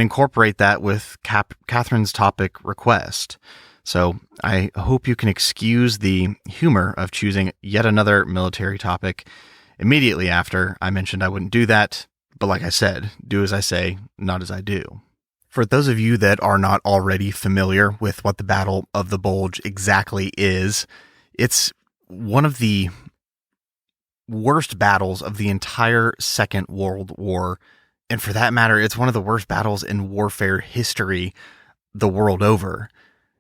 incorporate that with Catherine's topic request. So I hope you can excuse the humor of choosing yet another military topic immediately after I mentioned I wouldn't do that. But like I said, do as I say, not as I do. For those of you that are not already familiar with what the Battle of the Bulge exactly is, it's one of the worst battles of the entire Second World War. And for that matter, it's one of the worst battles in warfare history the world over.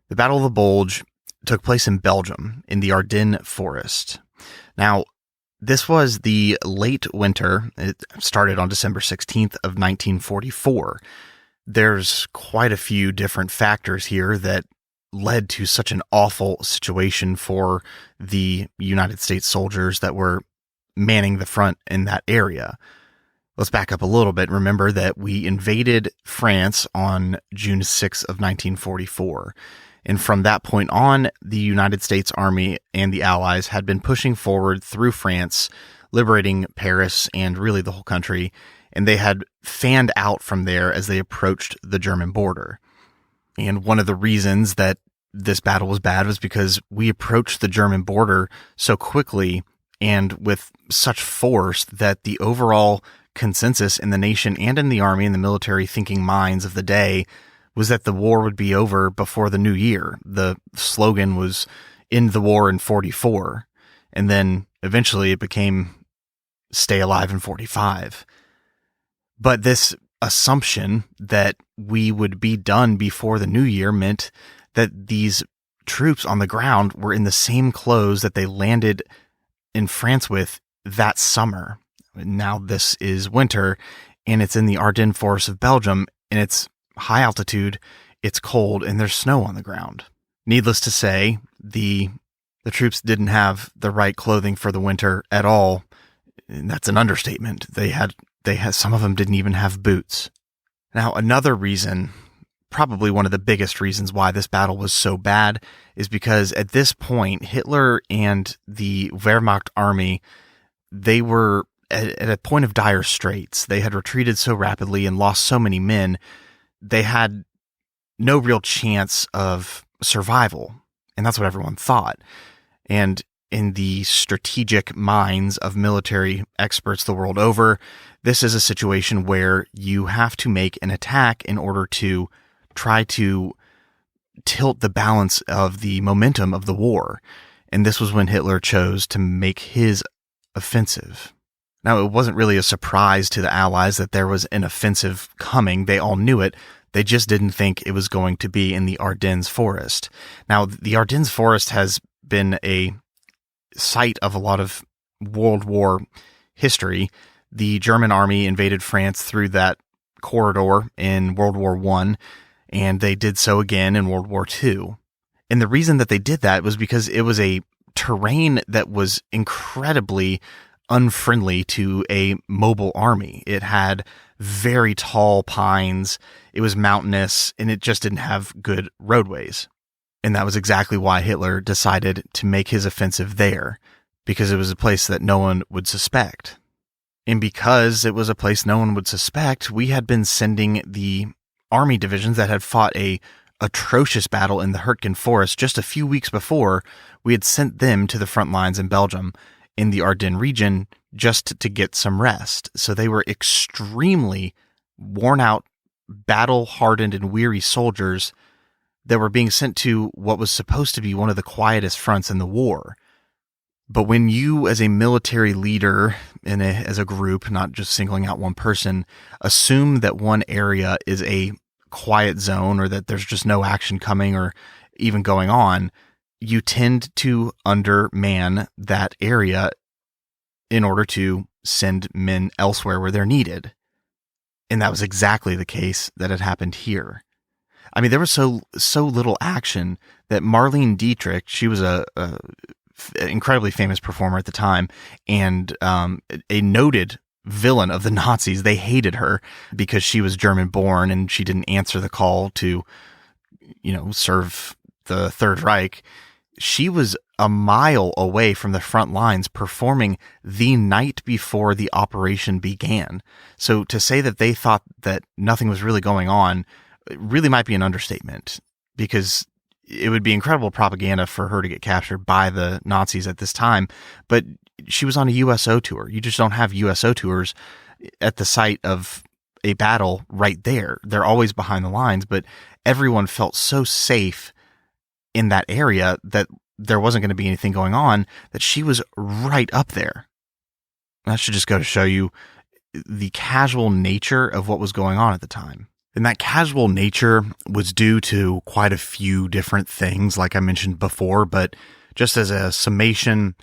The Battle of the Bulge took place in Belgium, in the Ardennes Forest. Now, this was the late winter. It started on December 16th of 1944. There's quite a few different factors here that led to such an awful situation for the United States soldiers that were manning the front in that area. Let's back up a little bit. Remember that we invaded France on June 6th of 1944. And from that point on, the United States Army and the Allies had been pushing forward through France, liberating Paris and really the whole country. And they had fanned out from there as they approached the German border. And one of the reasons that this battle was bad was because we approached the German border so quickly and with such force that the overall consensus in the nation and in the army and the military thinking minds of the day was that the war would be over before the new year. The slogan was "End the war in 44." And then eventually it became "Stay alive in 45." But this assumption that we would be done before the new year meant that these troops on the ground were in the same clothes that they landed in France with that summer. Now this is winter, and it's in the Ardennes Forest of Belgium, and it's high altitude, it's cold, and there's snow on the ground. Needless to say, the troops didn't have the right clothing for the winter at all. And that's an understatement. They had some of them didn't even have boots. Now, another reason, probably one of the biggest reasons why this battle was so bad, is because at this point, Hitler and the Wehrmacht army, they were at a point of dire straits. They had retreated so rapidly and lost so many men. They had no real chance of survival. And that's what everyone thought. And in the strategic minds of military experts the world over, this is a situation where you have to make an attack in order to try to tilt the balance of the momentum of the war. And this was when Hitler chose to make his offensive. Now, it wasn't really a surprise to the Allies that there was an offensive coming. They all knew it. They just didn't think it was going to be in the Ardennes Forest. Now, the Ardennes Forest has been a site of a lot of World War history. The German army invaded France through that corridor in World War I, and they did so again in World War II. And the reason that they did that was because it was a terrain that was incredibly unfriendly to a mobile army. It had very tall pines, it was mountainous, and it just didn't have good roadways. And that was exactly why Hitler decided to make his offensive there, because it was a place that no one would suspect. And because it was a place no one would suspect, we had been sending the army divisions that had fought a atrocious battle in the Hurtgen Forest just a few weeks before. We had sent them to the front lines in Belgium in the Ardennes region just to get some rest. So they were extremely worn out, battle-hardened and weary soldiers that were being sent to what was supposed to be one of the quietest fronts in the war. But when you, as a military leader, as a group, not just singling out one person, assume that one area is a quiet zone or that there's just no action coming or even going on, you tend to underman that area in order to send men elsewhere where they're needed. And that was exactly the case that had happened here. I mean, there was so little action that Marlene Dietrich, she was a incredibly famous performer at the time, and a noted villain of the Nazis. They hated her because she was German-born and she didn't answer the call to, serve the Third Reich. She was a mile away from the front lines performing the night before the operation began. So to say that they thought that nothing was really going on really might be an understatement, because it would be incredible propaganda for her to get captured by the Nazis at this time. But she was on a USO tour. You just don't have USO tours at the site of a battle right there. They're always behind the lines, but everyone felt so safe in that area that there wasn't going to be anything going on, that she was right up there. That should just go to show you the casual nature of what was going on at the time. And that casual nature was due to quite a few different things, like I mentioned before, but just as a summation,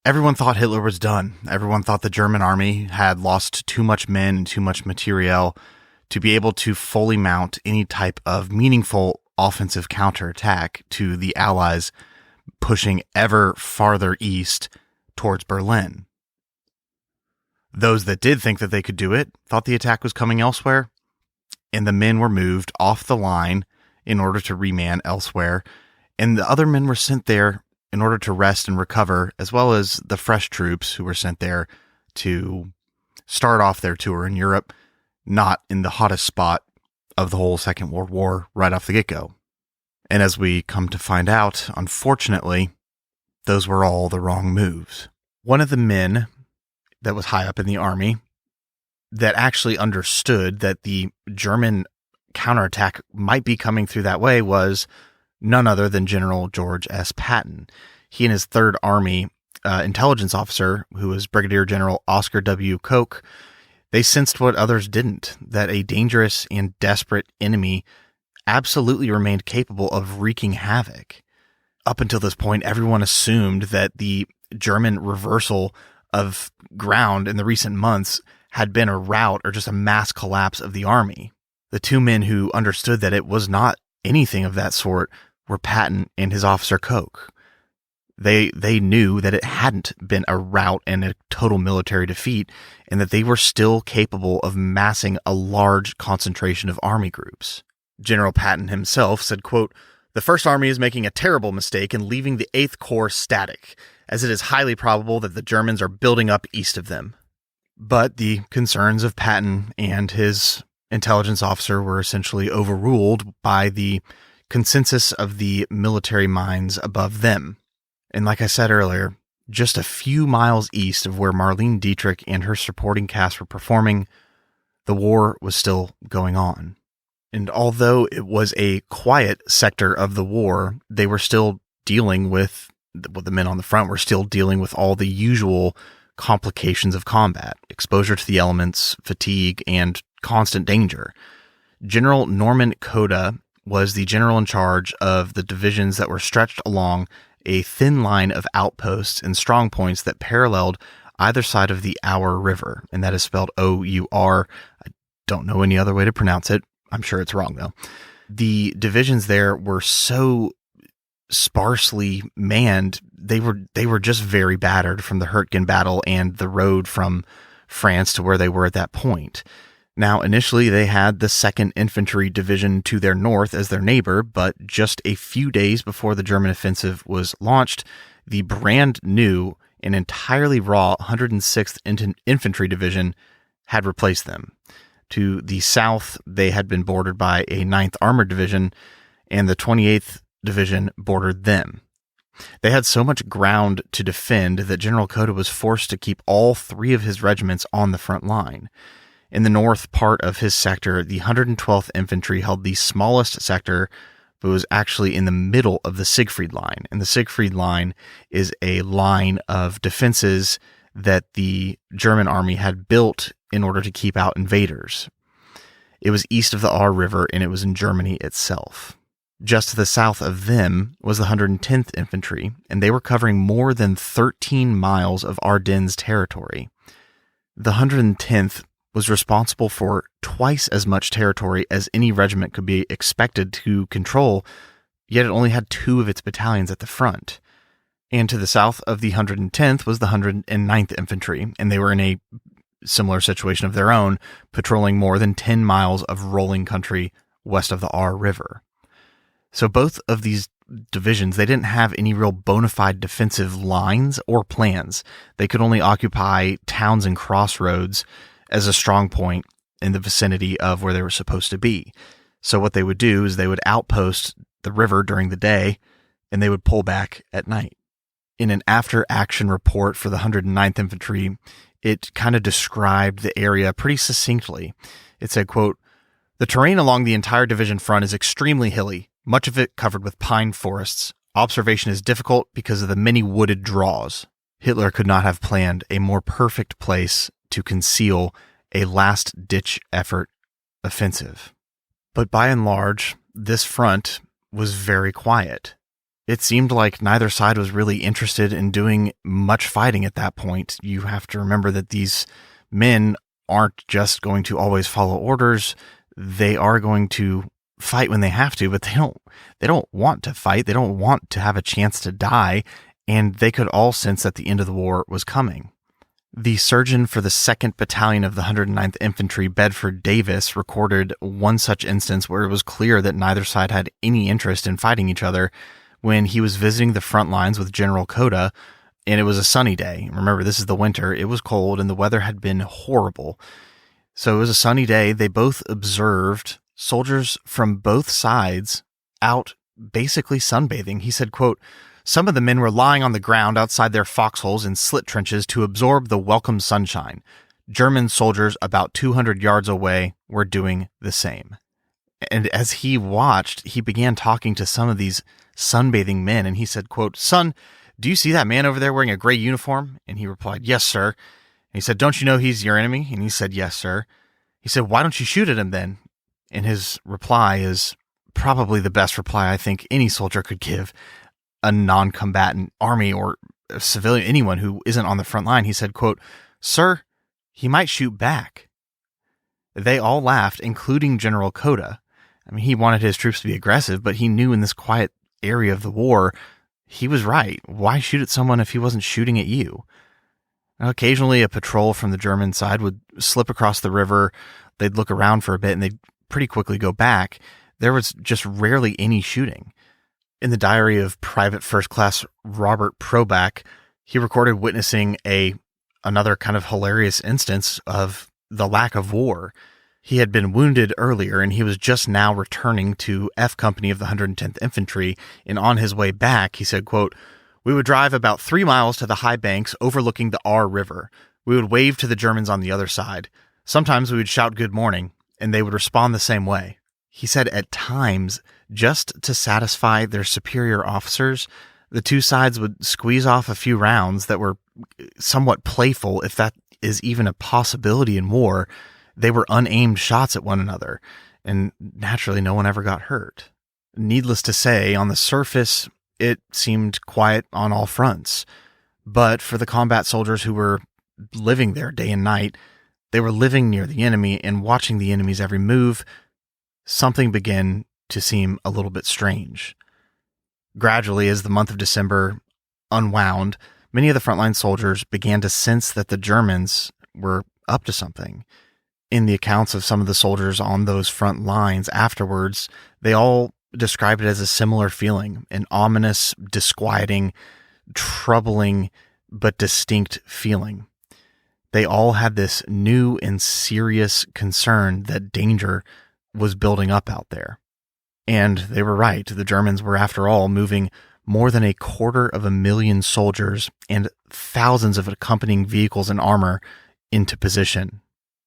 everyone thought Hitler was done. Everyone thought the German army had lost too much men and too much materiel to be able to fully mount any type of meaningful offensive counterattack to the Allies pushing ever farther east towards Berlin. Those that did think that they could do it thought the attack was coming elsewhere, and the men were moved off the line in order to reman elsewhere, and the other men were sent there in order to rest and recover, as well as the fresh troops who were sent there to start off their tour in Europe, not in the hottest spot of the whole Second World War right off the get-go. And as we come to find out, unfortunately, those were all the wrong moves. One of the men that was high up in the army that actually understood that the German counterattack might be coming through that way was none other than General George S. Patton. He and his Third Army intelligence officer, who was Brigadier General Oscar W. Koch, they sensed what others didn't, that a dangerous and desperate enemy absolutely remained capable of wreaking havoc. Up until this point, everyone assumed that the German reversal of ground in the recent months had been a rout or just a mass collapse of the army. The two men who understood that it was not anything of that sort were Patton and his officer Koch. They knew that it hadn't been a rout and a total military defeat, and that they were still capable of massing a large concentration of army groups. General Patton himself said, quote, "The First Army is making a terrible mistake in leaving the 8th Corps static, as it is highly probable that the Germans are building up east of them." But the concerns of Patton and his intelligence officer were essentially overruled by the consensus of the military minds above them. And like I said earlier, just a few miles east of where Marlene Dietrich and her supporting cast were performing, the war was still going on. And although it was a quiet sector of the war, they were still dealing with, the men on the front were still dealing with all the usual complications of combat, exposure to the elements, fatigue, and constant danger. General Norman Coda was the general in charge of the divisions that were stretched along a thin line of outposts and strong points that paralleled either side of the Our River, and that is spelled O-U-R. I don't know any other way to pronounce it. I'm sure it's wrong, though. The divisions there were so sparsely manned, they were just very battered from the Hurtgen battle and the road from France to where they were at that point. Now, initially, they had the 2nd Infantry Division to their north as their neighbor, but just a few days before the German offensive was launched, the brand new and entirely raw 106th Infantry Division had replaced them. To the south, they had been bordered by a 9th Armored Division, and the 28th Division bordered them. They had so much ground to defend that General Coda was forced to keep all 3 of his regiments on the front line. In the north part of his sector, the 112th Infantry held the smallest sector, but was actually in the middle of the Siegfried Line. And the Siegfried Line is a line of defenses that the German army had built in order to keep out invaders. It was east of the Our River, and it was in Germany itself. Just to the south of them was the 110th Infantry, and they were covering more than 13 miles of Ardennes territory. The 110th was responsible for twice as much territory as any regiment could be expected to control, yet it only had 2 of its battalions at the front. And to the south of the 110th was the 109th Infantry, and they were in a similar situation of their own, patrolling more than 10 miles of rolling country west of the Our River. So both of these divisions, they didn't have any real bona fide defensive lines or plans. They could only occupy towns and crossroads as a strong point in the vicinity of where they were supposed to be. So what they would do is they would outpost the river during the day, and they would pull back at night. In an after-action report for the 109th Infantry, it kind of described the area pretty succinctly. It said, quote, "The terrain along the entire division front is extremely hilly, much of it covered with pine forests. Observation is difficult because of the many wooded draws. Hitler could not have planned a more perfect place to conceal a last-ditch effort offensive." But by and large, this front was very quiet. It seemed like neither side was really interested in doing much fighting at that point. You have to remember that these men aren't just going to always follow orders. They are going to fight when they have to, but they don't want to fight. They don't want to have a chance to die, and they could all sense that the end of the war was coming. The surgeon for the 2nd Battalion of the 109th Infantry, Bedford Davis, recorded one such instance where it was clear that neither side had any interest in fighting each other when he was visiting the front lines with General Coda, and it was a sunny day. Remember, this is the winter. It was cold, and the weather had been horrible. So it was a sunny day. They both observed soldiers from both sides out basically sunbathing. He said, quote, "Some of the men were lying on the ground outside their foxholes and slit trenches to absorb the welcome sunshine. German soldiers about 200 yards away were doing the same." And as he watched, he began talking to some of these sunbathing men, and he said, quote, "Son, do you see that man over there wearing a gray uniform?" And he replied, "Yes, sir." And he said, "Don't you know he's your enemy?" And he said, "Yes, sir." He said, "Why don't you shoot at him then?" And his reply is probably the best reply I think any soldier could give a non-combatant army or a civilian, anyone who isn't on the front line. He said, quote, "Sir, he might shoot back." They all laughed, including General Coda. I mean, he wanted his troops to be aggressive, but he knew in this quiet area of the war, he was right. Why shoot at someone if he wasn't shooting at you? Occasionally, a patrol from the German side would slip across the river. They'd look around for a bit, and they'd pretty quickly go back. There was just rarely any shooting. In the diary of Private First Class Robert Proback, he recorded witnessing another kind of hilarious instance of the lack of war. He had been wounded earlier, and he was just now returning to F Company of the 110th Infantry, and on his way back, he said, quote, "We would drive about 3 miles to the high banks overlooking the R River. We would wave to the Germans on the other side. Sometimes we would shout good morning, and they would respond the same way." He said at times, just to satisfy their superior officers, the two sides would squeeze off a few rounds that were somewhat playful, if that is even a possibility in war. They were unaimed shots at one another, and naturally no one ever got hurt. Needless to say, on the surface, it seemed quiet on all fronts. But for the combat soldiers who were living there day and night, they were living near the enemy and watching the enemy's every move. Something began to seem a little bit strange. Gradually, as the month of December unwound, many of the frontline soldiers began to sense that the Germans were up to something. In the accounts of some of the soldiers on those front lines afterwards, they all described it as a similar feeling, an ominous, disquieting, troubling, but distinct feeling. They all had this new and serious concern that danger was building up out there. And they were right. The Germans were, after all, moving more than 250,000 soldiers and thousands of accompanying vehicles and armor into position.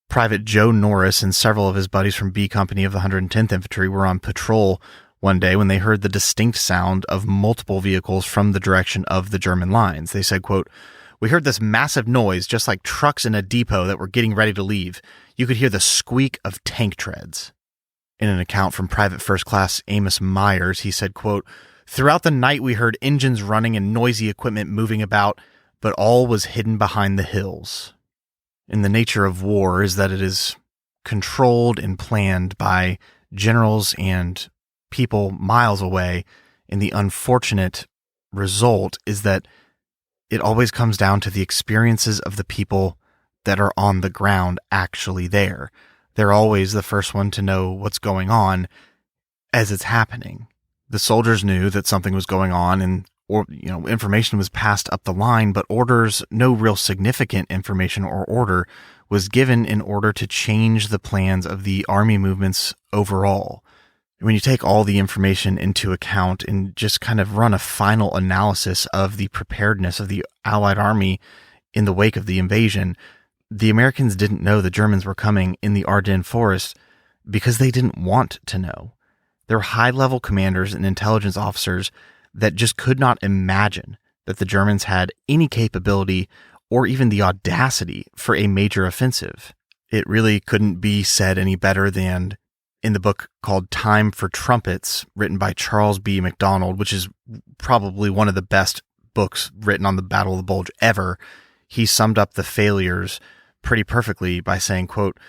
Private Joe Norris and several of his buddies from B Company of the 110th Infantry were on patrol one day when they heard the distinct sound of multiple vehicles from the direction of the German lines. They said, quote, "We heard this massive noise, just like trucks in a depot that were getting ready to leave. You could hear the squeak of tank treads." In an account from Private First Class Amos Myers, he said, quote, "Throughout the night we heard engines running and noisy equipment moving about, but all was hidden behind the hills." And the nature of war is that it is controlled and planned by generals and people miles away, and the unfortunate result is that it always comes down to the experiences of the people that are on the ground actually there. They're always the first one to know what's going on as it's happening. The soldiers knew that something was going on, and information was passed up the line, but no real significant information or order was given in order to change the plans of the army movements overall. When you take all the information into account and just kind of run a final analysis of the preparedness of the Allied army in the wake of the invasion, the Americans didn't know the Germans were coming in the Ardennes Forest because they didn't want to know. There were high-level commanders and intelligence officers that just could not imagine that the Germans had any capability or even the audacity for a major offensive. It really couldn't be said any better than in the book called Time for Trumpets, written by Charles B. MacDonald, which is probably one of the best books written on the Battle of the Bulge ever. He summed up the failures pretty perfectly by saying, quote,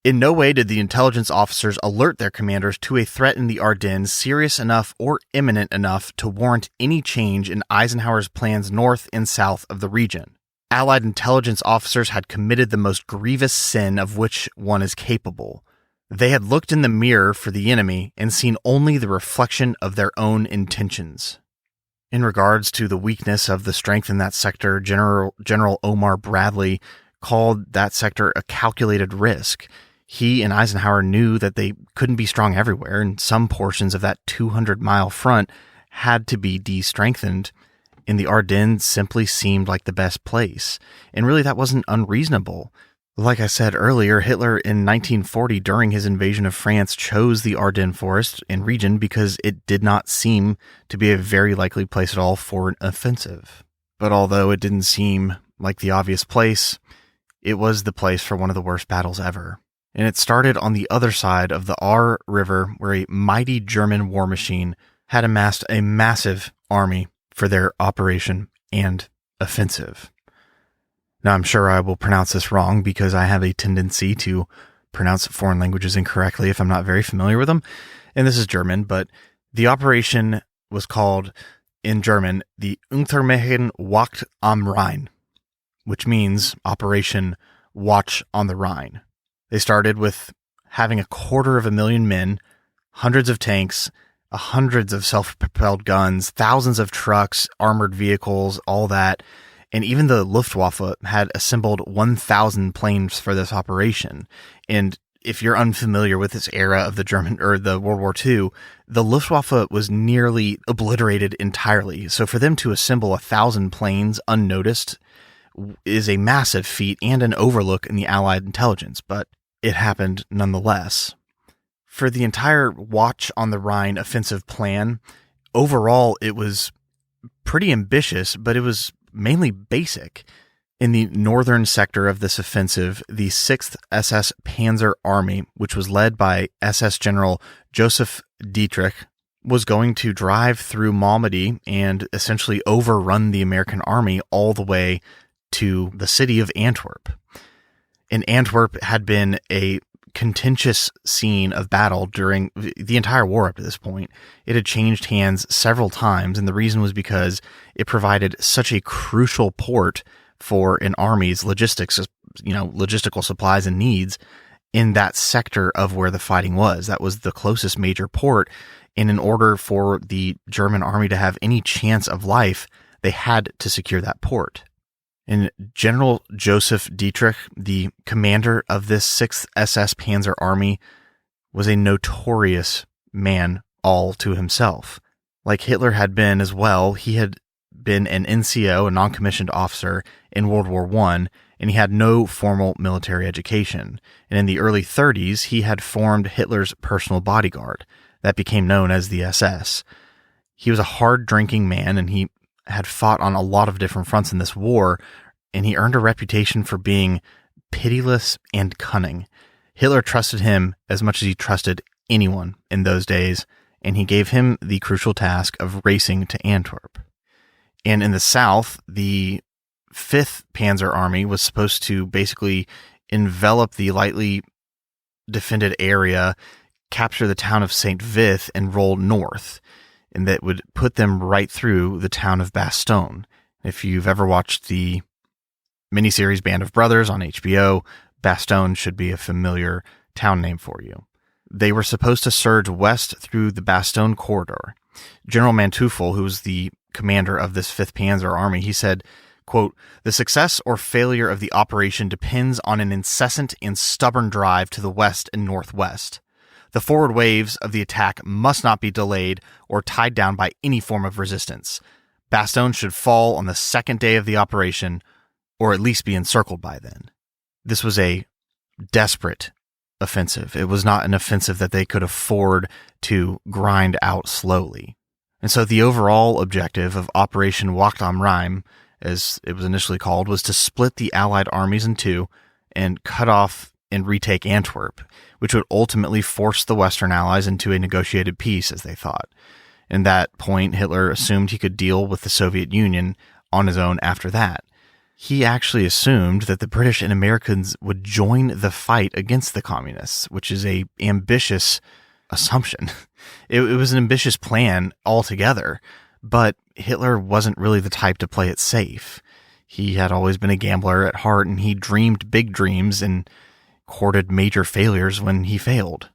"In no way did the intelligence officers alert their commanders to a threat in the Ardennes serious enough or imminent enough to warrant any change in Eisenhower's plans north and south of the region. Allied intelligence officers had committed the most grievous sin of which one is capable. They had looked in the mirror for the enemy and seen only the reflection of their own intentions." In regards to the weakness of the strength in that sector, General Omar Bradley called that sector a calculated risk. He and Eisenhower knew that they couldn't be strong everywhere, and some portions of that 200-mile front had to be de-strengthened, and the Ardennes simply seemed like the best place. And really, that wasn't unreasonable. Like I said earlier, Hitler in 1940, during his invasion of France, chose the Ardennes Forest and region because it did not seem to be a very likely place at all for an offensive. But although it didn't seem like the obvious place, it was the place for one of the worst battles ever. And it started on the other side of the Aar River, where a mighty German war machine had amassed a massive army for their operation and offensive. Now, I'm sure I will pronounce this wrong because I have a tendency to pronounce foreign languages incorrectly if I'm not very familiar with them. And this is German, but the operation was called, in German, the Untermärchen Wacht am Rhein, which means Operation Watch on the Rhine. They started with having 250,000 men, hundreds of tanks, hundreds of self-propelled guns, thousands of trucks, armored vehicles, all that. And even the Luftwaffe had assembled 1,000 planes for this operation. And if you're unfamiliar with this era of the World War II, the Luftwaffe was nearly obliterated entirely. So for them to assemble 1,000 planes unnoticed is a massive feat and an overlook in the Allied intelligence, but it happened nonetheless. For the entire Watch on the Rhine offensive plan, overall it was pretty ambitious, but it was mainly basic. In the northern sector of this offensive, the 6th Ss Panzer Army, which was led by SS General Joseph Dietrich, was going to drive through Malmedy and essentially overrun the American army all the way to the city of Antwerp. And Antwerp had been a contentious scene of battle during the entire war up to this point. It had changed hands several times, and the reason was because it provided such a crucial port for an army's logistical supplies and needs in that sector of where the fighting was. That was the closest major port, and in order for the German army to have any chance of life, they had to secure that port. And General Joseph Dietrich, the commander of this 6th SS Panzer Army, was a notorious man all to himself. Like Hitler had been as well, he had been an NCO, a non-commissioned officer, in World War I, and he had no formal military education. And in the early 30s, he had formed Hitler's personal bodyguard. That became known as the SS. He was a hard-drinking man, and he had fought on a lot of different fronts in this war, and he earned a reputation for being pitiless and cunning. Hitler trusted him as much as he trusted anyone in those days, and he gave him the crucial task of racing to Antwerp. And in the south, the 5th Panzer Army was supposed to basically envelop the lightly defended area, capture the town of St. Vith, and roll north. And that would put them right through the town of Bastogne. If you've ever watched the miniseries Band of Brothers on HBO, Bastogne should be a familiar town name for you. They were supposed to surge west through the Bastogne corridor. General Manteuffel, who was the commander of this 5th Panzer Army, he said, quote, "The success or failure of the operation depends on an incessant and stubborn drive to the west and northwest. The forward waves of the attack must not be delayed or tied down by any form of resistance. Bastogne should fall on the 2nd day of the operation, or at least be encircled by then." This was a desperate offensive. It was not an offensive that they could afford to grind out slowly. And so the overall objective of Operation Wacht am Rhein, as it was initially called, was to split the Allied armies in two and cut off and retake Antwerp, which would ultimately force the Western Allies into a negotiated peace, as they thought. In that point, Hitler assumed he could deal with the Soviet Union on his own after that. He actually assumed that the British and Americans would join the fight against the communists, which is an ambitious assumption. It was an ambitious plan altogether, but Hitler wasn't really the type to play it safe. He had always been a gambler at heart, and he dreamed big dreams and courted major failures when he failed.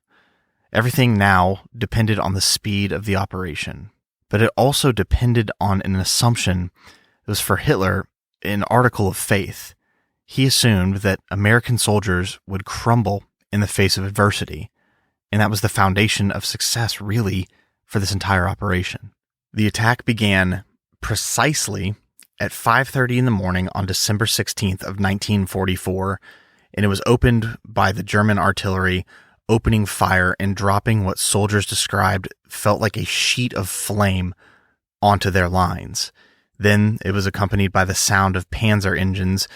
Everything now depended on the speed of the operation, but it also depended on an assumption that was, for Hitler, an article of faith. He assumed that American soldiers would crumble in the face of adversity, and that was the foundation of success, really, for this entire operation. The attack began precisely at 5:30 in the morning on December 16th of 1944, and it was opened by the German artillery opening fire and dropping what soldiers described felt like a sheet of flame onto their lines. Then it was accompanied by the sound of panzer engines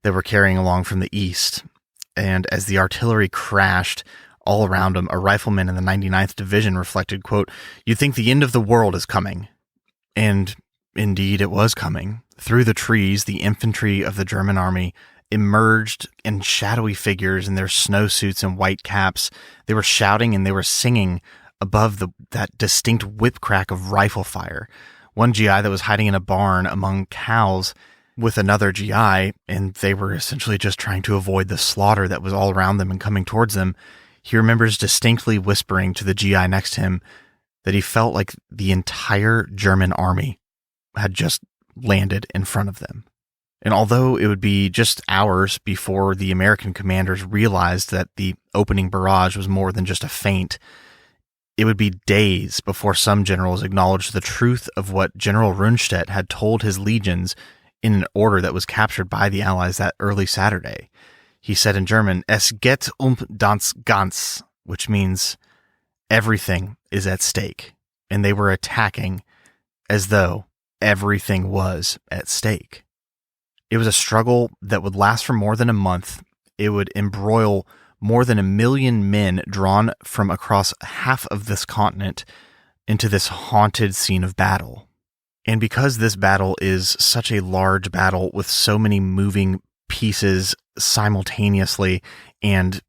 that were carrying along from the east. And as the artillery crashed all around them, a rifleman in the 99th Division reflected, quote, "You'd think the end of the world is coming." And indeed it was coming. Through the trees, the infantry of the German army emerged in shadowy figures in their snowsuits and white caps. They were shouting and they were singing above that distinct whip crack of rifle fire. One GI that was hiding in a barn among cows with another GI, and they were essentially just trying to avoid the slaughter that was all around them and coming towards them. He remembers distinctly whispering to the GI next to him that he felt like the entire German army had just landed in front of them. And although it would be just hours before the American commanders realized that the opening barrage was more than just a feint, it would be days before some generals acknowledged the truth of what General Rundstedt had told his legions in an order that was captured by the Allies that early Saturday. He said in German, "Es geht das Ganz," which means everything is at stake. And they were attacking as though everything was at stake. It was a struggle that would last for more than a month. It would embroil more than 1 million men drawn from across half of this continent into this haunted scene of battle. And because this battle is such a large battle with so many moving pieces simultaneously, and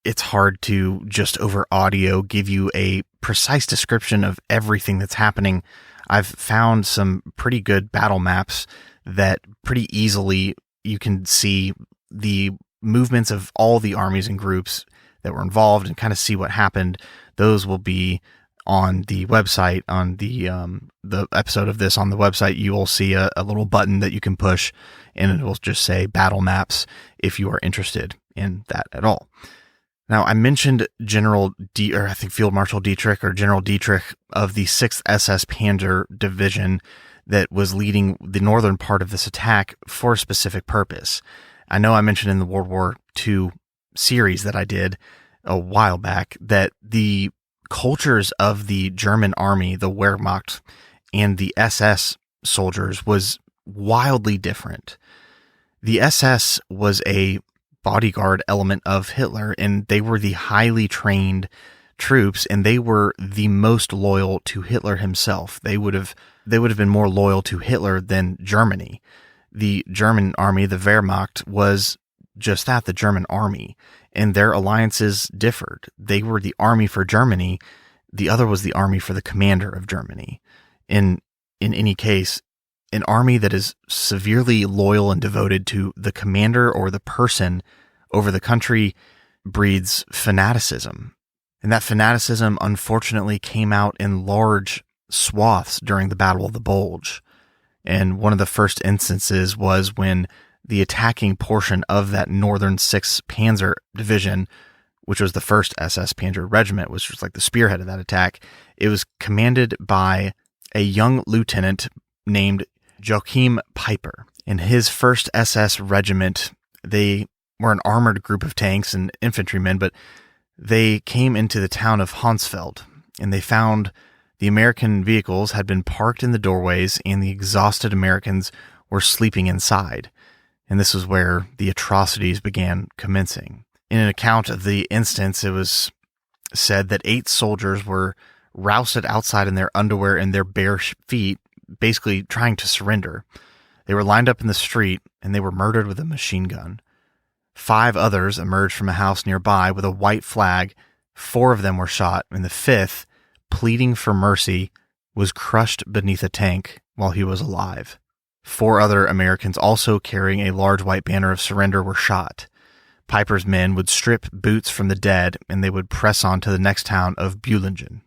it's hard to just over audio give you a precise description of everything that's happening, I've found some pretty good battle maps that pretty easily you can see the movements of all the armies and groups that were involved and kind of see what happened. Those will be on the website, on the episode of this on the website. You will see a little button that you can push, and it will just say battle maps if you are interested in that at all. Now, I mentioned Field Marshal Dietrich, or General Dietrich of the 6th SS Panzer Division, that was leading the northern part of this attack for a specific purpose. I know I mentioned in the World War II series that I did a while back that the cultures of the German army, the Wehrmacht, and the SS soldiers was wildly different. The SS was a bodyguard element of Hitler, and they were the highly trained troops, and they were the most loyal to Hitler himself. They would have been more loyal to Hitler than Germany. The German army, the Wehrmacht, was just that, the German army, and their alliances differed. They were the army for Germany. The other was the army for the commander of Germany. In any case, an army that is severely loyal and devoted to the commander or the person over the country breeds fanaticism. And that fanaticism, unfortunately, came out in large swaths during the Battle of the Bulge. And one of the first instances was when the attacking portion of that northern 6th Panzer Division, which was the 1st Ss Panzer Regiment, which was like the spearhead of that attack, it was commanded by a young lieutenant named Joachim Peiper. In his 1st SS Regiment, they were an armored group of tanks and infantrymen, but they came into the town of Hansfeld, and they found the American vehicles had been parked in the doorways, and the exhausted Americans were sleeping inside. And this was where the atrocities began commencing. In an account of the instance, it was said that 8 soldiers were rousted outside in their underwear and their bare feet, basically trying to surrender. They were lined up in the street, and they were murdered with a machine gun. 5 others emerged from a house nearby with a white flag. 4 of them were shot, and the 5th, pleading for mercy, was crushed beneath a tank while he was alive. 4 other Americans, also carrying a large white banner of surrender, were shot. Piper's men would strip boots from the dead, and they would press on to the next town of Bulge.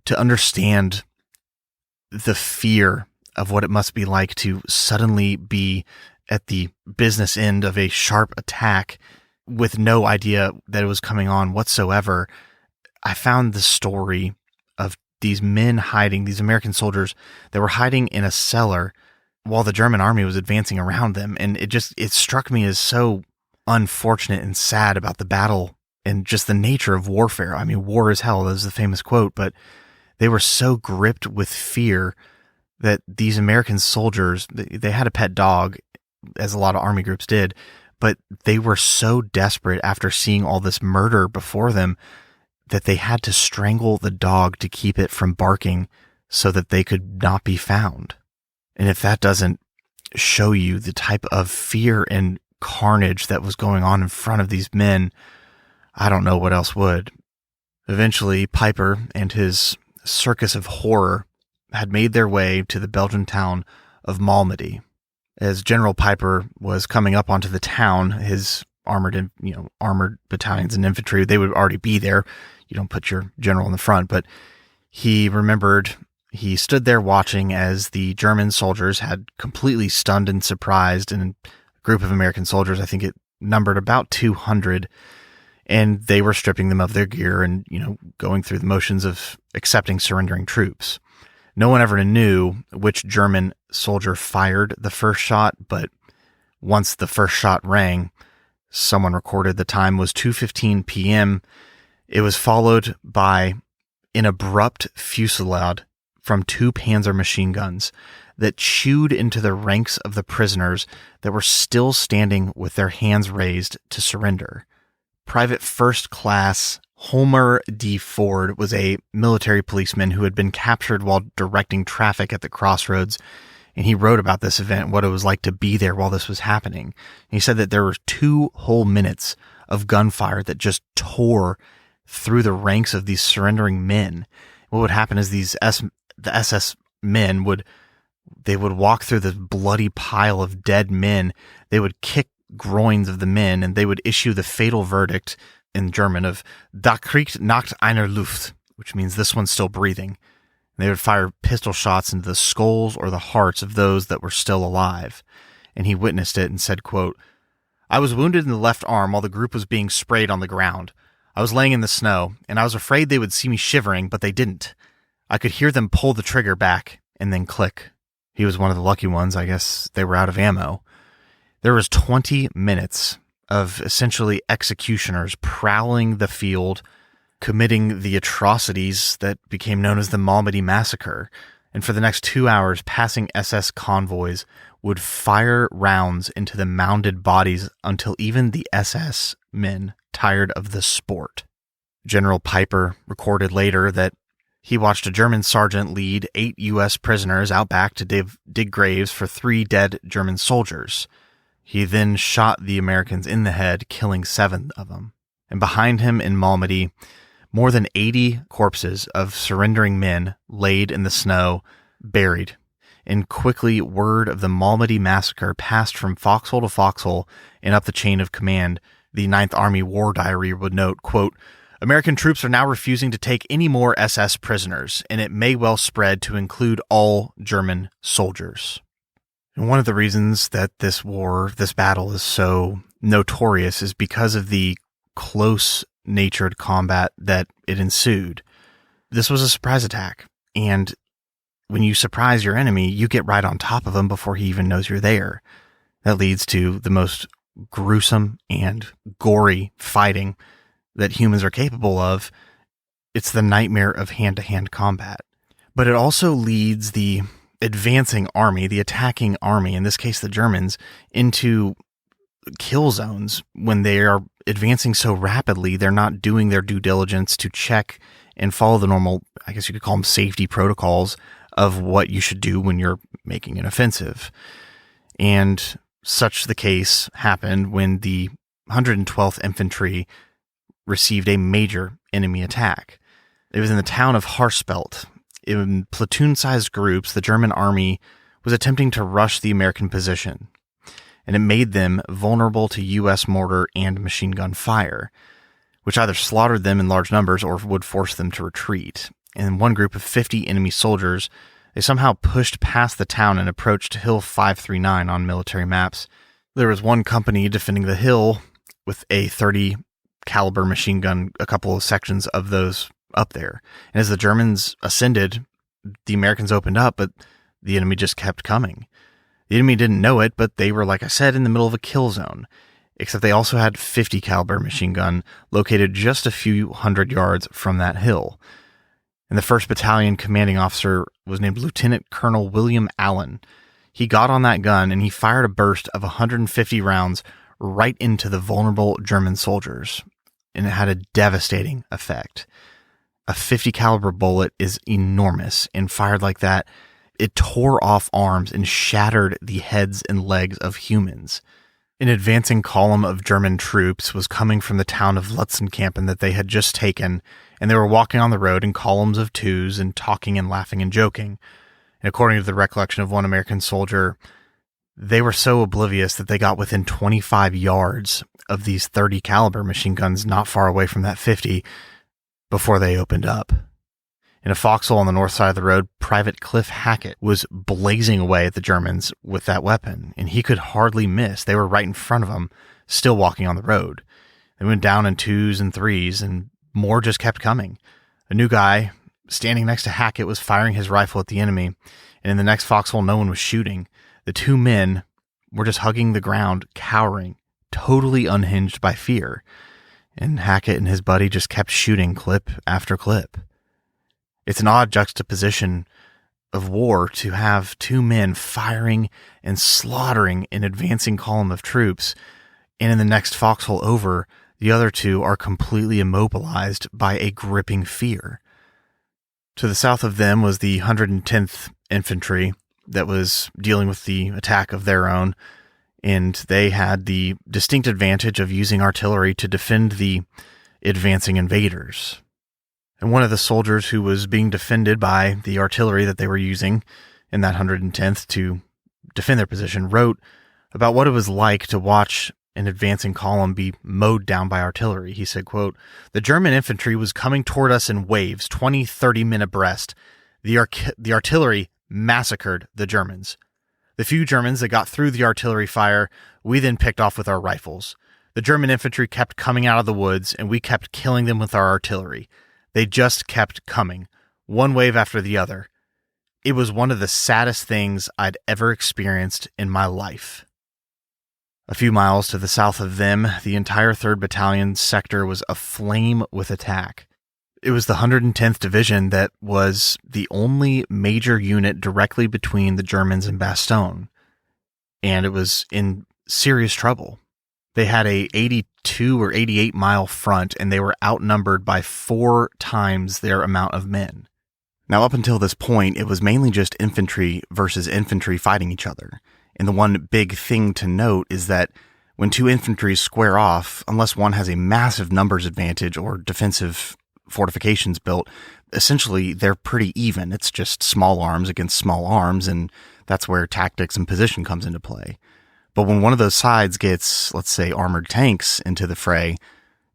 To understand the fear of what it must be like to suddenly be at the business end of a sharp attack with no idea that it was coming on whatsoever, I found the story of these men hiding, these American soldiers that were hiding in a cellar while the German army was advancing around them. And it struck me as so unfortunate and sad about the battle and just the nature of warfare. I mean, war is hell, that is the famous quote, but they were so gripped with fear that these American soldiers, they had a pet dog, as a lot of army groups did, but they were so desperate after seeing all this murder before them that they had to strangle the dog to keep it from barking so that they could not be found. And if that doesn't show you the type of fear and carnage that was going on in front of these men, I don't know what else would. Eventually, Peiper and his circus of horror had made their way to the Belgian town of Malmedy. As General Peiper was coming up onto the town, his armored battalions and infantry, they would already be there. You don't put your general in the front, but he remembered he stood there watching as the German soldiers had completely stunned and surprised, and a group of American soldiers, I think it numbered about 200, and they were stripping them of their gear and, going through the motions of accepting surrendering troops. No one ever knew which German soldier fired the first shot, but once the first shot rang, someone recorded the time was 2:15 p.m. It was followed by an abrupt fusillade from 2 Panzer machine guns that chewed into the ranks of the prisoners that were still standing with their hands raised to surrender. Private First Class Homer D. Ford was a military policeman who had been captured while directing traffic at the crossroads, and he wrote about this event, what it was like to be there while this was happening. And he said that there were 2 whole minutes of gunfire that just tore through the ranks of these surrendering men. What would happen is the SS men would walk through this bloody pile of dead men. They would kick groins of the men, and they would issue the fatal verdict in German of "Da kriegt noch einer Luft," which means this one's still breathing. And they would fire pistol shots into the skulls or the hearts of those that were still alive. And he witnessed it and said, quote, "I was wounded in the left arm while the group was being sprayed on the ground. I was laying in the snow, and I was afraid they would see me shivering, but they didn't. I could hear them pull the trigger back and then click." He was one of the lucky ones. I guess they were out of ammo. There was 20 minutes of essentially executioners prowling the field, committing the atrocities that became known as the Malmedy Massacre. And for the next 2 hours, passing SS convoys would fire rounds into the mounded bodies until even the SS men tired of the sport. General Peiper recorded later that he watched a German sergeant lead 8 U.S. prisoners out back to dig graves for 3 dead German soldiers. He then shot the Americans in the head, killing 7 of them. And behind him in Malmedy, more than 80 corpses of surrendering men laid in the snow, buried. And quickly, word of the Malmedy Massacre passed from foxhole to foxhole and up the chain of command. The 9th Army War Diary would note, quote, American troops are now refusing to take any more SS prisoners, and it may well spread to include all German soldiers. And one of the reasons that this battle is so notorious is because of the close-natured combat that it ensued. This was a surprise attack, and when you surprise your enemy, you get right on top of him before he even knows you're there. That leads to the most gruesome and gory fighting that humans are capable of. It's the nightmare of hand-to-hand combat. But it also leads the advancing army, the attacking army, in this case the Germans, into kill zones. When they are advancing so rapidly, they're not doing their due diligence to check and follow the normal, I guess you could call them safety protocols of what you should do when you're making an offensive. And such the case happened when the 112th Infantry received a major enemy attack. It was in the town of Harspelt. In platoon-sized groups, the German army was attempting to rush the American position, and it made them vulnerable to U.S. mortar and machine gun fire, which either slaughtered them in large numbers or would force them to retreat. In one group of 50 enemy soldiers, they somehow pushed past the town and approached Hill 539 on military maps. There was one company defending the hill with a 30 caliber machine gun, a couple of sections of those up there. And as the Germans ascended, the Americans opened up, but the enemy just kept coming. The enemy didn't know it, but they were, like I said, in the middle of a kill zone, except they also had 50 caliber machine gun located just a few hundred yards from that hill. And the 1st Battalion commanding officer was named Lieutenant Colonel William Allen. He got on that gun and he fired a burst of 150 rounds right into the vulnerable German soldiers, and it had a devastating effect. A 50 caliber bullet is enormous, and fired like that, it tore off arms and shattered the heads and legs of humans. An advancing column of German troops was coming from the town of Lutzenkampen that they had just taken, and they were walking on the road in columns of twos and talking and laughing and joking. And according to the recollection of one American soldier, they were so oblivious that they got within 25 yards of these 30 caliber machine guns not far away from that 50 before they opened up. In a foxhole on the north side of the road, Private Cliff Hackett was blazing away at the Germans with that weapon, and he could hardly miss. They were right in front of him, still walking on the road. They went down in 2s and 3s, and more just kept coming. A new guy standing next to Hackett was firing his rifle at the enemy, and in the next foxhole, no one was shooting. The two men were just hugging the ground, cowering, totally unhinged by fear. And Hackett and his buddy just kept shooting clip after clip. It's an odd juxtaposition of war to have two men firing and slaughtering an advancing column of troops, and in the next foxhole over, the other two are completely immobilized by a gripping fear. To the south of them was the 110th Infantry that was dealing with the attack of their own, and they had the distinct advantage of using artillery to defend the advancing invaders. And one of the soldiers who was being defended by the artillery that they were using in that 110th to defend their position wrote about what it was like to watch an advancing column be mowed down by artillery. He said, quote, "The German infantry was coming toward us in waves, 20, 30 men abreast. The artillery massacred the Germans. The few Germans that got through the artillery fire, we then picked off with our rifles. The German infantry kept coming out of the woods, and we kept killing them with our artillery. They just kept coming, one wave after the other. It was one of the saddest things I'd ever experienced in my life." A few miles to the south of them, the entire 3rd Battalion sector was aflame with attack. It was the 110th Division that was the only major unit directly between the Germans and Bastogne, and it was in serious trouble. They had a 82 or 88 mile front, and they were outnumbered by 4 times their amount of men. Now, up until this point, it was mainly just infantry versus infantry fighting each other. And the one big thing to note is that when two infantry square off, unless one has a massive numbers advantage or defensive fortifications built, essentially they're pretty even. It's just small arms against small arms, and that's where tactics and position comes into play. But when one of those sides gets, let's say, armored tanks into the fray,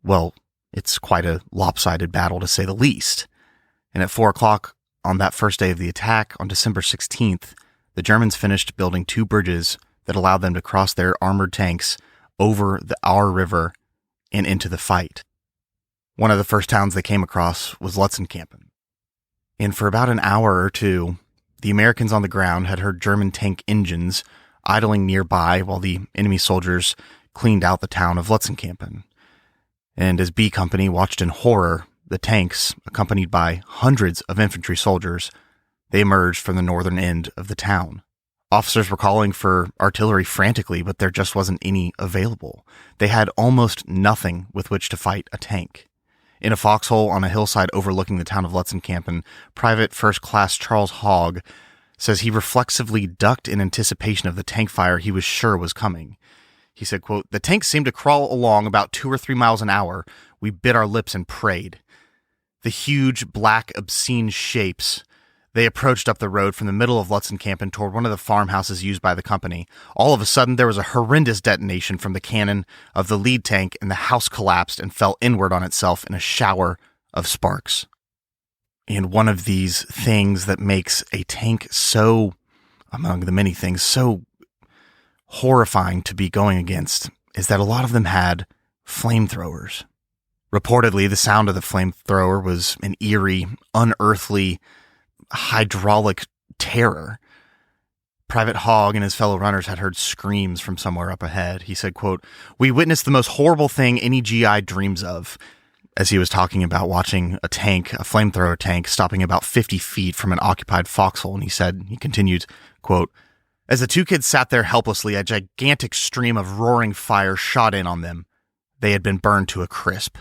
well, It's quite a lopsided battle, to say the least. And at 4 o'clock on that first day of the attack, on December 16th, the Germans finished building 2 bridges that allowed them to cross their armored tanks over the Aar River and into the fight. One of the first towns they came across was Lutzenkempen. And for about an hour or two, the Americans on the ground had heard German tank engines idling nearby while the enemy soldiers cleaned out the town of Lutzenkempen. And as B Company watched in horror, the tanks, accompanied by hundreds of infantry soldiers, they emerged from the northern end of the town. Officers were calling for artillery frantically, but there just wasn't any available. They had almost nothing with which to fight a tank. In a foxhole on a hillside overlooking the town of Lutzenkempen, Private First Class Charles Hogg says he reflexively ducked in anticipation of the tank fire he was sure was coming. He said, quote, "The tanks seemed to crawl along about 2 or 3 miles an hour. We bit our lips and prayed. The huge, black, obscene shapes. They approached up the road from the middle of Lutzenkempen toward one of the farmhouses used by the company. All of a sudden, there was a horrendous detonation from the cannon of the lead tank, and the house collapsed and fell inward on itself in a shower of sparks." And one of these things that makes a tank so, among the many things, so horrifying to be going against is that a lot of them had flamethrowers. Reportedly, the sound of the flamethrower was an eerie, unearthly, hydraulic terror. Private Hogg and his fellow runners had heard screams from somewhere up ahead. He said, quote, "We witnessed the most horrible thing any GI dreams of," as he was talking about watching a tank, a flamethrower tank, stopping about 50 feet from an occupied foxhole. And he continued, quote, "As the 2 kids sat there helplessly, a gigantic stream of roaring fire shot in on them. They had been burned to a crisp."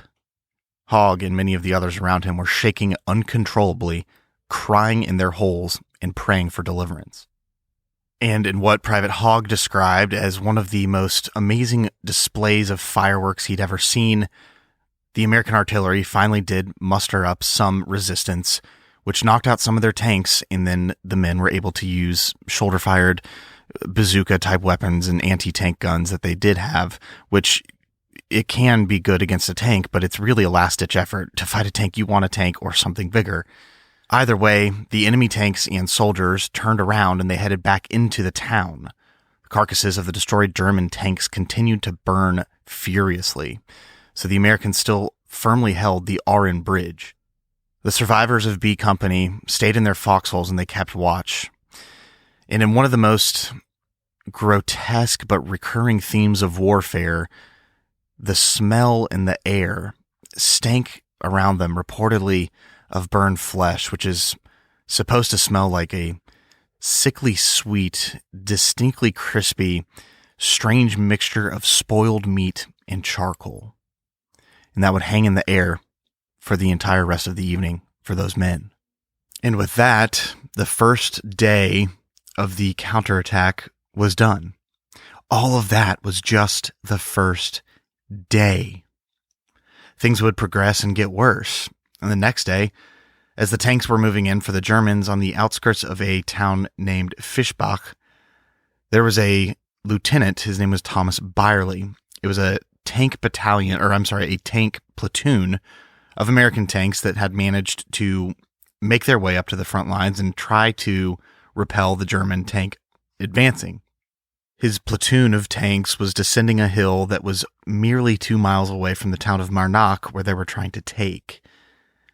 Hogg and many of the others around him were shaking uncontrollably, crying in their holes and praying for deliverance. And in what Private Hogg described as one of the most amazing displays of fireworks he'd ever seen, the American artillery finally did muster up some resistance, which knocked out some of their tanks, and then the men were able to use shoulder-fired bazooka-type weapons and anti-tank guns that they did have, which it can be good against a tank, but it's really a last-ditch effort. To fight a tank, you want a tank or something bigger. Either way, the enemy tanks and soldiers turned around and they headed back into the town. The carcasses of the destroyed German tanks continued to burn furiously, so the Americans still firmly held the Arden Bridge. The survivors of B Company stayed in their foxholes and they kept watch. And in one of the most grotesque but recurring themes of warfare, the smell in the air stank around them, reportedly of burned flesh, which is supposed to smell like a sickly sweet, distinctly crispy, strange mixture of spoiled meat and charcoal. And that would hang in the air for the entire rest of the evening for those men. And with that, the first day of the counterattack was done. All of that was just the first day. Things would progress and get worse. And the next day, as the tanks were moving in for the Germans on the outskirts of a town named Fischbach, there was a lieutenant. His name was Thomas Byerly. It was a tank platoon of American tanks that had managed to make their way up to the front lines and try to repel the German tank advancing. His platoon of tanks was descending a hill that was merely 2 miles away from the town of Marnac, where they were trying to take.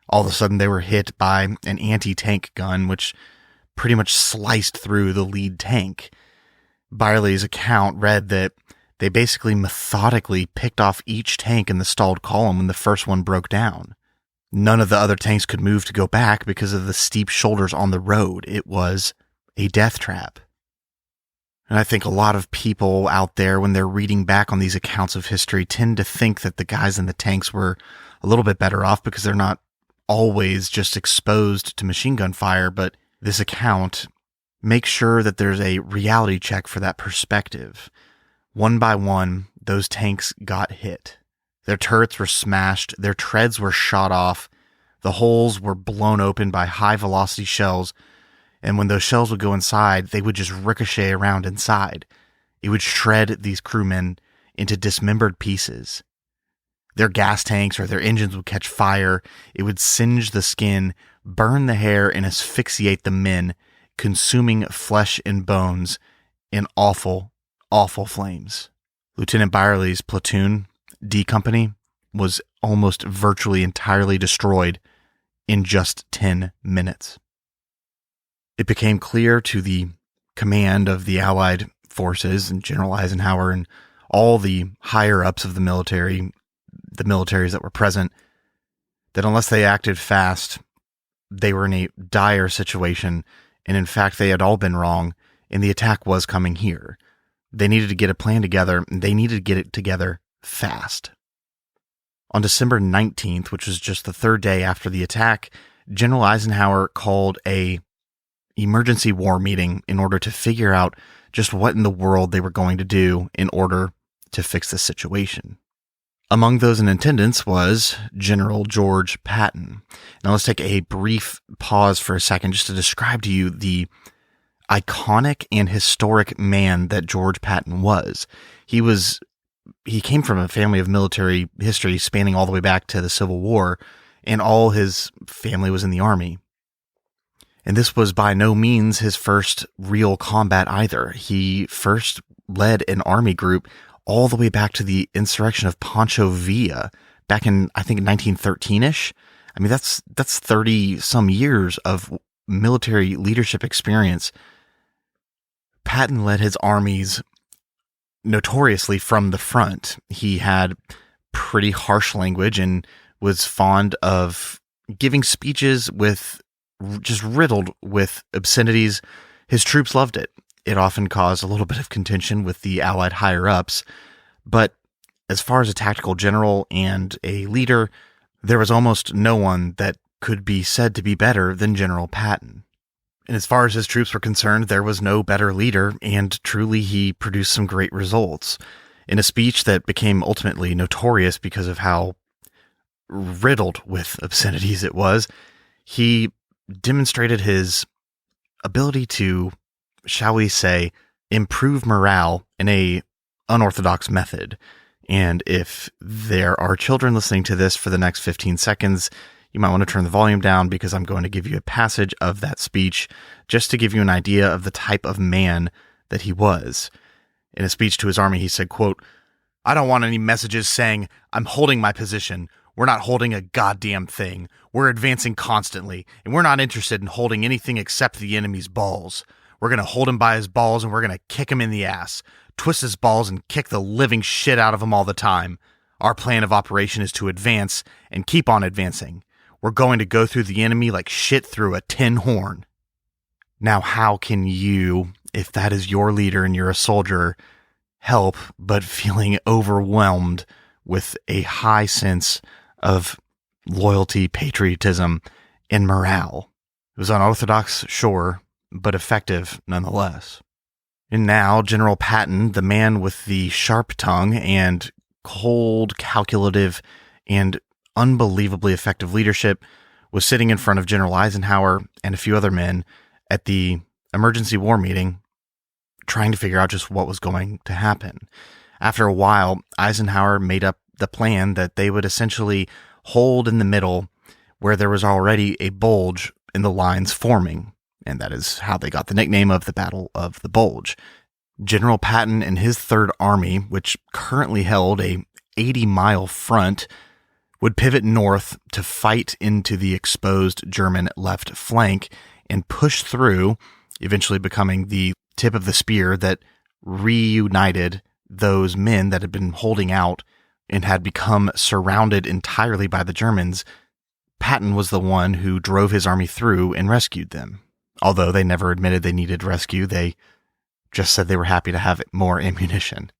All of a sudden, they were hit by an anti-tank gun, which pretty much sliced through the lead tank. Byerly's account read that they basically methodically picked off each tank in the stalled column when the first one broke down. None of the other tanks could move to go back because of the steep shoulders on the road. It was a death trap. And I think a lot of people out there, when they're reading back on these accounts of history, tend to think that the guys in the tanks were a little bit better off because they're not always just exposed to machine gun fire. But this account makes sure that there's a reality check for that perspective. One by one, those tanks got hit. Their turrets were smashed, their treads were shot off, the holes were blown open by high-velocity shells, and when those shells would go inside, they would just ricochet around inside. It would shred these crewmen into dismembered pieces. their gas tanks or their engines would catch fire. It would singe the skin, burn the hair, and asphyxiate the men, consuming flesh and bones in awful, awful flames. Lieutenant Byerly's platoon, D Company, was almost virtually entirely destroyed in just 10 minutes. It became clear to the command of the Allied forces and General Eisenhower and all the higher-ups of the militaries that were present, that unless they acted fast, they were in a dire situation, and in fact they had all been wrong, and the attack was coming here. They needed to get a plan together, and they needed to get it together fast. On December 19th, which was just the third day after the attack, General Eisenhower called a emergency war meeting in order to figure out just what in the world they were going to do in order to fix the situation. Among those in attendance was General George Patton. Now let's take a brief pause for a second just to describe to you the iconic and historic man that George Patton was. He came from a family of military history spanning all the way back to the Civil War, and all his family was in the Army. And this was by no means his first real combat either. He first led an army group all the way back to the insurrection of Pancho Villa back in, I think, 1913-ish. I mean, that's 30 some years of military leadership experience. Patton led his armies notoriously from the front. He had pretty harsh language and was fond of giving speeches with just riddled with obscenities. His troops loved it. It often caused a little bit of contention with the Allied higher-ups, but as far as a tactical general and a leader, there was almost no one that could be said to be better than General Patton. And as far as his troops were concerned, there was no better leader, and truly he produced some great results. In a speech that became ultimately notorious because of how riddled with obscenities it was, he demonstrated his ability to, shall we say, improve morale in a unorthodox method. And if there are children listening to this for the next 15 seconds, you might want to turn the volume down because I'm going to give you a passage of that speech just to give you an idea of the type of man that he was. In a speech to his army, he said, quote, "I don't want any messages saying I'm holding my position. We're not holding a goddamn thing. We're advancing constantly, and we're not interested in holding anything except the enemy's balls. We're going to hold him by his balls, and we're going to kick him in the ass, twist his balls, and kick the living shit out of him all the time. Our plan of operation is to advance and keep on advancing. We're going to go through the enemy like shit through a tin horn." Now, how can you, if that is your leader and you're a soldier, help but feeling overwhelmed with a high sense of loyalty, patriotism, and morale? It was unorthodox, sure, but effective nonetheless. And now, General Patton, the man with the sharp tongue and cold, calculative, and unbelievably effective leadership, was sitting in front of General Eisenhower and a few other men at the emergency war meeting, trying to figure out just what was going to happen. After a while, Eisenhower made up the plan that they would essentially hold in the middle where there was already a bulge in the lines forming, and that is how they got the nickname of the Battle of the Bulge. General Patton and his Third Army, which currently held a 80-mile front, would pivot north to fight into the exposed German left flank and push through, eventually becoming the tip of the spear that reunited those men that had been holding out and had become surrounded entirely by the Germans. Patton was the one who drove his army through and rescued them. Although they never admitted they needed rescue, they just said they were happy to have more ammunition.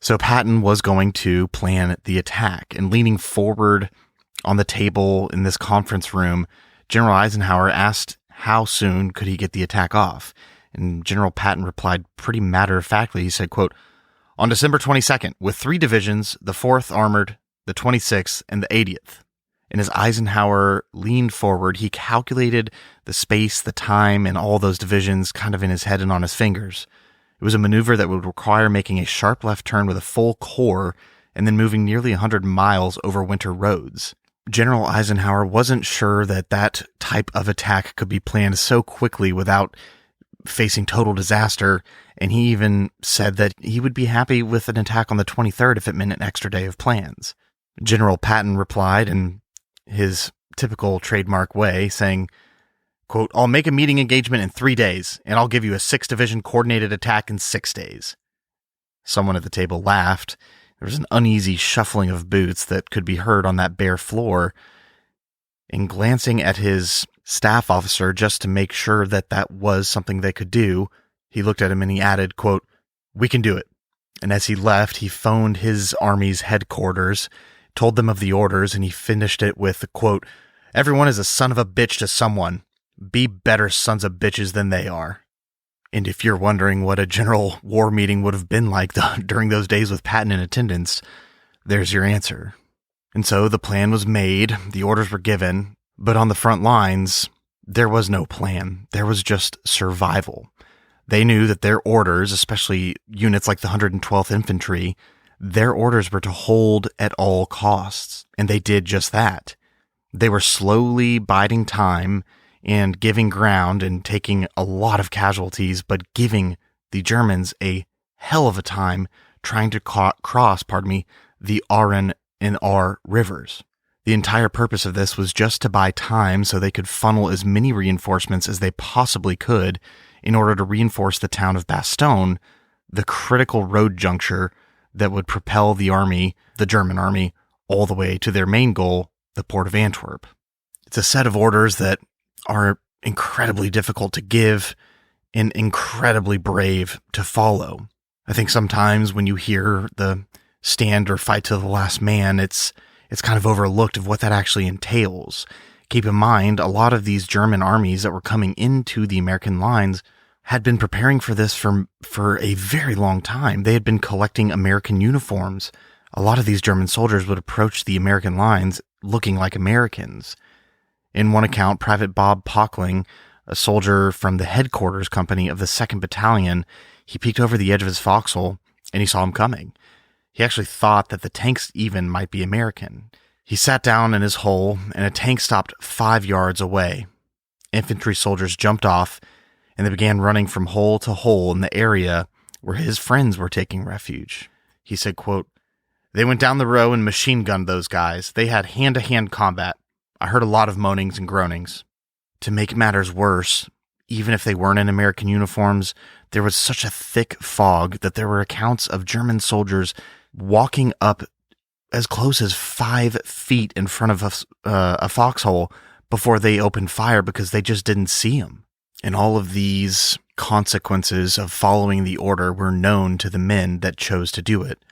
So Patton was going to plan the attack, and leaning forward on the table in this conference room, General Eisenhower asked how soon could he get the attack off. And General Patton replied pretty matter-of-factly. He said, quote, "On December 22nd, with 3 divisions, the 4th Armored, the 26th, and the 80th. And as Eisenhower leaned forward, he calculated the space, the time, and all those divisions kind of in his head and on his fingers. It was a maneuver that would require making a sharp left turn with a full corps and then moving nearly 100 miles over winter roads. General Eisenhower wasn't sure that that type of attack could be planned so quickly without facing total disaster, and he even said that he would be happy with an attack on the 23rd if it meant an extra day of plans. General Patton replied in his typical trademark way, saying, quote, "I'll make a meeting engagement in 3 days, and I'll give you a 6-division coordinated attack in 6 days. Someone at the table laughed. There was an uneasy shuffling of boots that could be heard on that bare floor. And glancing at his staff officer just to make sure that that was something they could do, he looked at him and he added, quote, "We can do it." And as he left, he phoned his army's headquarters, told them of the orders, and he finished it with, quote, "Everyone is a son of a bitch to someone. Be better sons of bitches than they are." And if you're wondering what a general war meeting would have been like during those days with Patton in attendance, there's your answer. And so the plan was made, the orders were given, but on the front lines, there was no plan. There was just survival. They knew that their orders, especially units like the 112th Infantry, their orders were to hold at all costs, and they did just that. They were slowly biding time and giving ground and taking a lot of casualties, but giving the Germans a hell of a time trying to cross the Arden and Aar rivers. The entire purpose of this was just to buy time so they could funnel as many reinforcements as they possibly could in order to reinforce the town of Bastogne, the critical road juncture that would propel the army, the German army, all the way to their main goal, the port of Antwerp. It's a set of orders that are incredibly difficult to give and incredibly brave to follow. I think sometimes when you hear the stand or fight to the last man, it's kind of overlooked of what that actually entails. Keep in mind, a lot of these German armies that were coming into the American lines had been preparing for this for a very long time. They had been collecting American uniforms. A lot of these German soldiers would approach the American lines looking like Americans. In one account, Private Bob Pockling, a soldier from the headquarters company of the 2nd Battalion, he peeked over the edge of his foxhole and he saw him coming. He actually thought that the tanks even might be American. He sat down in his hole, and a tank stopped 5 yards away. Infantry soldiers jumped off, and they began running from hole to hole in the area where his friends were taking refuge. He said, quote, "They went down the row and machine-gunned those guys. They had hand-to-hand combat. I heard a lot of moanings and groanings." To make matters worse, even if they weren't in American uniforms, there was such a thick fog that there were accounts of German soldiers walking up as close as 5 feet in front of a foxhole before they opened fire because they just didn't see them. And all of these consequences of following the order were known to the men that chose to do it,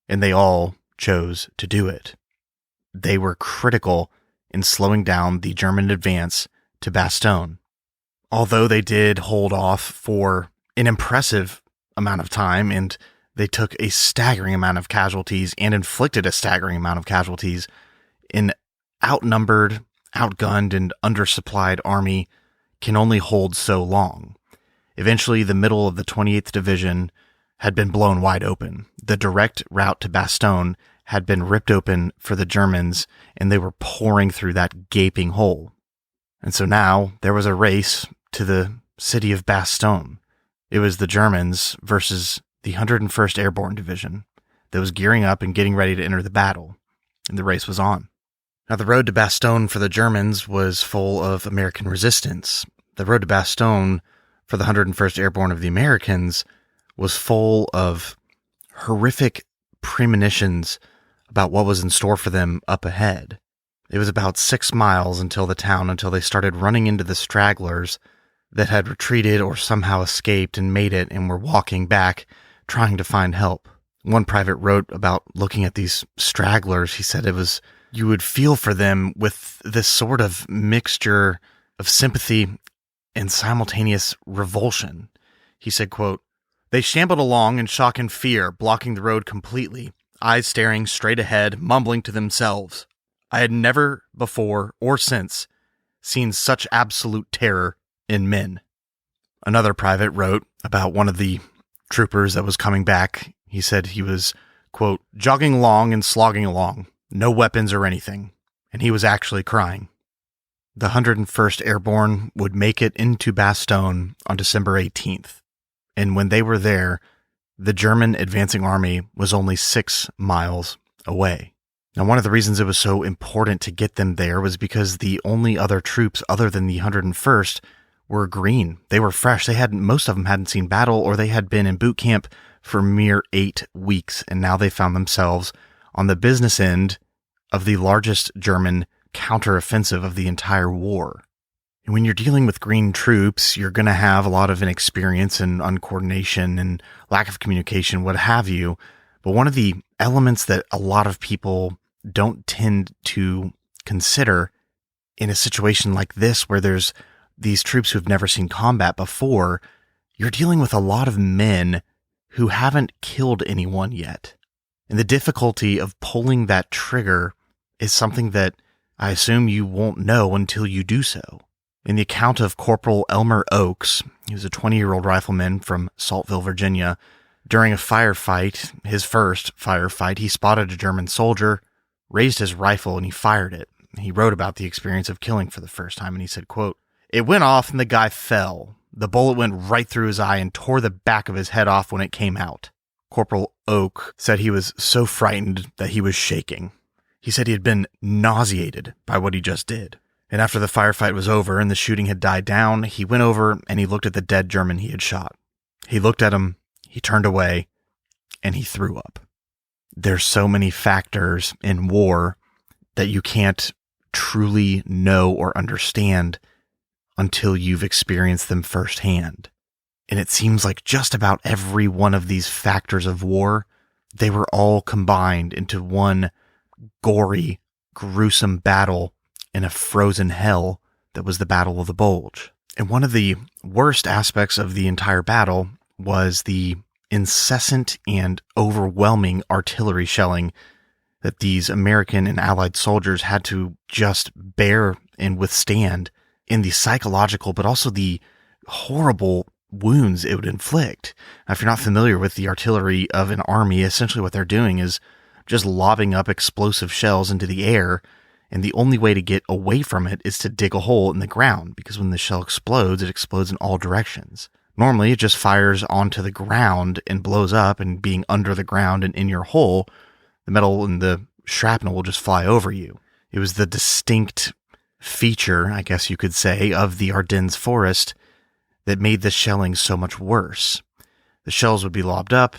and they all chose to do it. They were critical in slowing down the German advance to Bastogne. Although they did hold off for an impressive amount of time, and they took a staggering amount of casualties and inflicted a staggering amount of casualties, an outnumbered, outgunned, and undersupplied army can only hold so long. Eventually, the middle of the 28th Division had been blown wide open. The direct route to Bastogne had been ripped open for the Germans, and they were pouring through that gaping hole. And so now there was a race to the city of Bastogne. It was the Germans versus the 101st Airborne Division that was gearing up and getting ready to enter the battle, and the race was on. Now, the road to Bastogne for the Germans was full of American resistance. The road to Bastogne for the 101st Airborne of the Americans was full of horrific premonitions about what was in store for them up ahead. It was about 6 miles until they started running into the stragglers that had retreated or somehow escaped and made it and were walking back, trying to find help. One private wrote about looking at these stragglers. He said you would feel for them with this sort of mixture of sympathy and simultaneous revulsion. He said, quote, "They shambled along in shock and fear, blocking the road completely, eyes staring straight ahead, mumbling to themselves. I had never before or since seen such absolute terror in men." Another private wrote about one of the troopers that was coming back. He said he was quote, jogging along and slogging along, no weapons or anything, and he was actually crying. The 101st Airborne would make it into Bastogne on December 18th, and when they were there, the German advancing army was only 6 miles away. Now, one of the reasons it was so important to get them there was because the only other troops other than the 101st were green. They were fresh. Most of them hadn't seen battle, or they had been in boot camp for mere 8 weeks, and now they found themselves on the business end of the largest German counteroffensive of the entire war. And when you're dealing with green troops, you're going to have a lot of inexperience and uncoordination and lack of communication, what have you. But one of the elements that a lot of people don't tend to consider in a situation like this, where there's these troops who've never seen combat before, you're dealing with a lot of men who haven't killed anyone yet. And the difficulty of pulling that trigger is something that I assume you won't know until you do so. In the account of Corporal Elmer Oakes, he was a 20-year-old rifleman from Saltville, Virginia, during a firefight, his first firefight, he spotted a German soldier, raised his rifle, and he fired it. He wrote about the experience of killing for the first time, and he said, quote, "It went off and the guy fell. The bullet went right through his eye and tore the back of his head off when it came out." Corporal Oak said he was so frightened that he was shaking. He said he had been nauseated by what he just did. And after the firefight was over and the shooting had died down, he went over and he looked at the dead German he had shot. He looked at him, he turned away, and he threw up. There's so many factors in war that you can't truly know or understand until you've experienced them firsthand. And it seems like just about every one of these factors of war, they were all combined into one gory, gruesome battle in a frozen hell that was the Battle of the Bulge. And one of the worst aspects of the entire battle was the incessant and overwhelming artillery shelling that these American and Allied soldiers had to just bear and withstand, in the psychological but also the horrible wounds it would inflict. Now, if you're not familiar with the artillery of an army, essentially what they're doing is just lobbing up explosive shells into the air, and the only way to get away from it is to dig a hole in the ground, because when the shell explodes, it explodes in all directions. Normally, it just fires onto the ground and blows up, and being under the ground and in your hole, the metal and the shrapnel will just fly over you. It was the distinct feature, I guess you could say, of the Ardennes Forest that made the shelling so much worse. The shells would be lobbed up,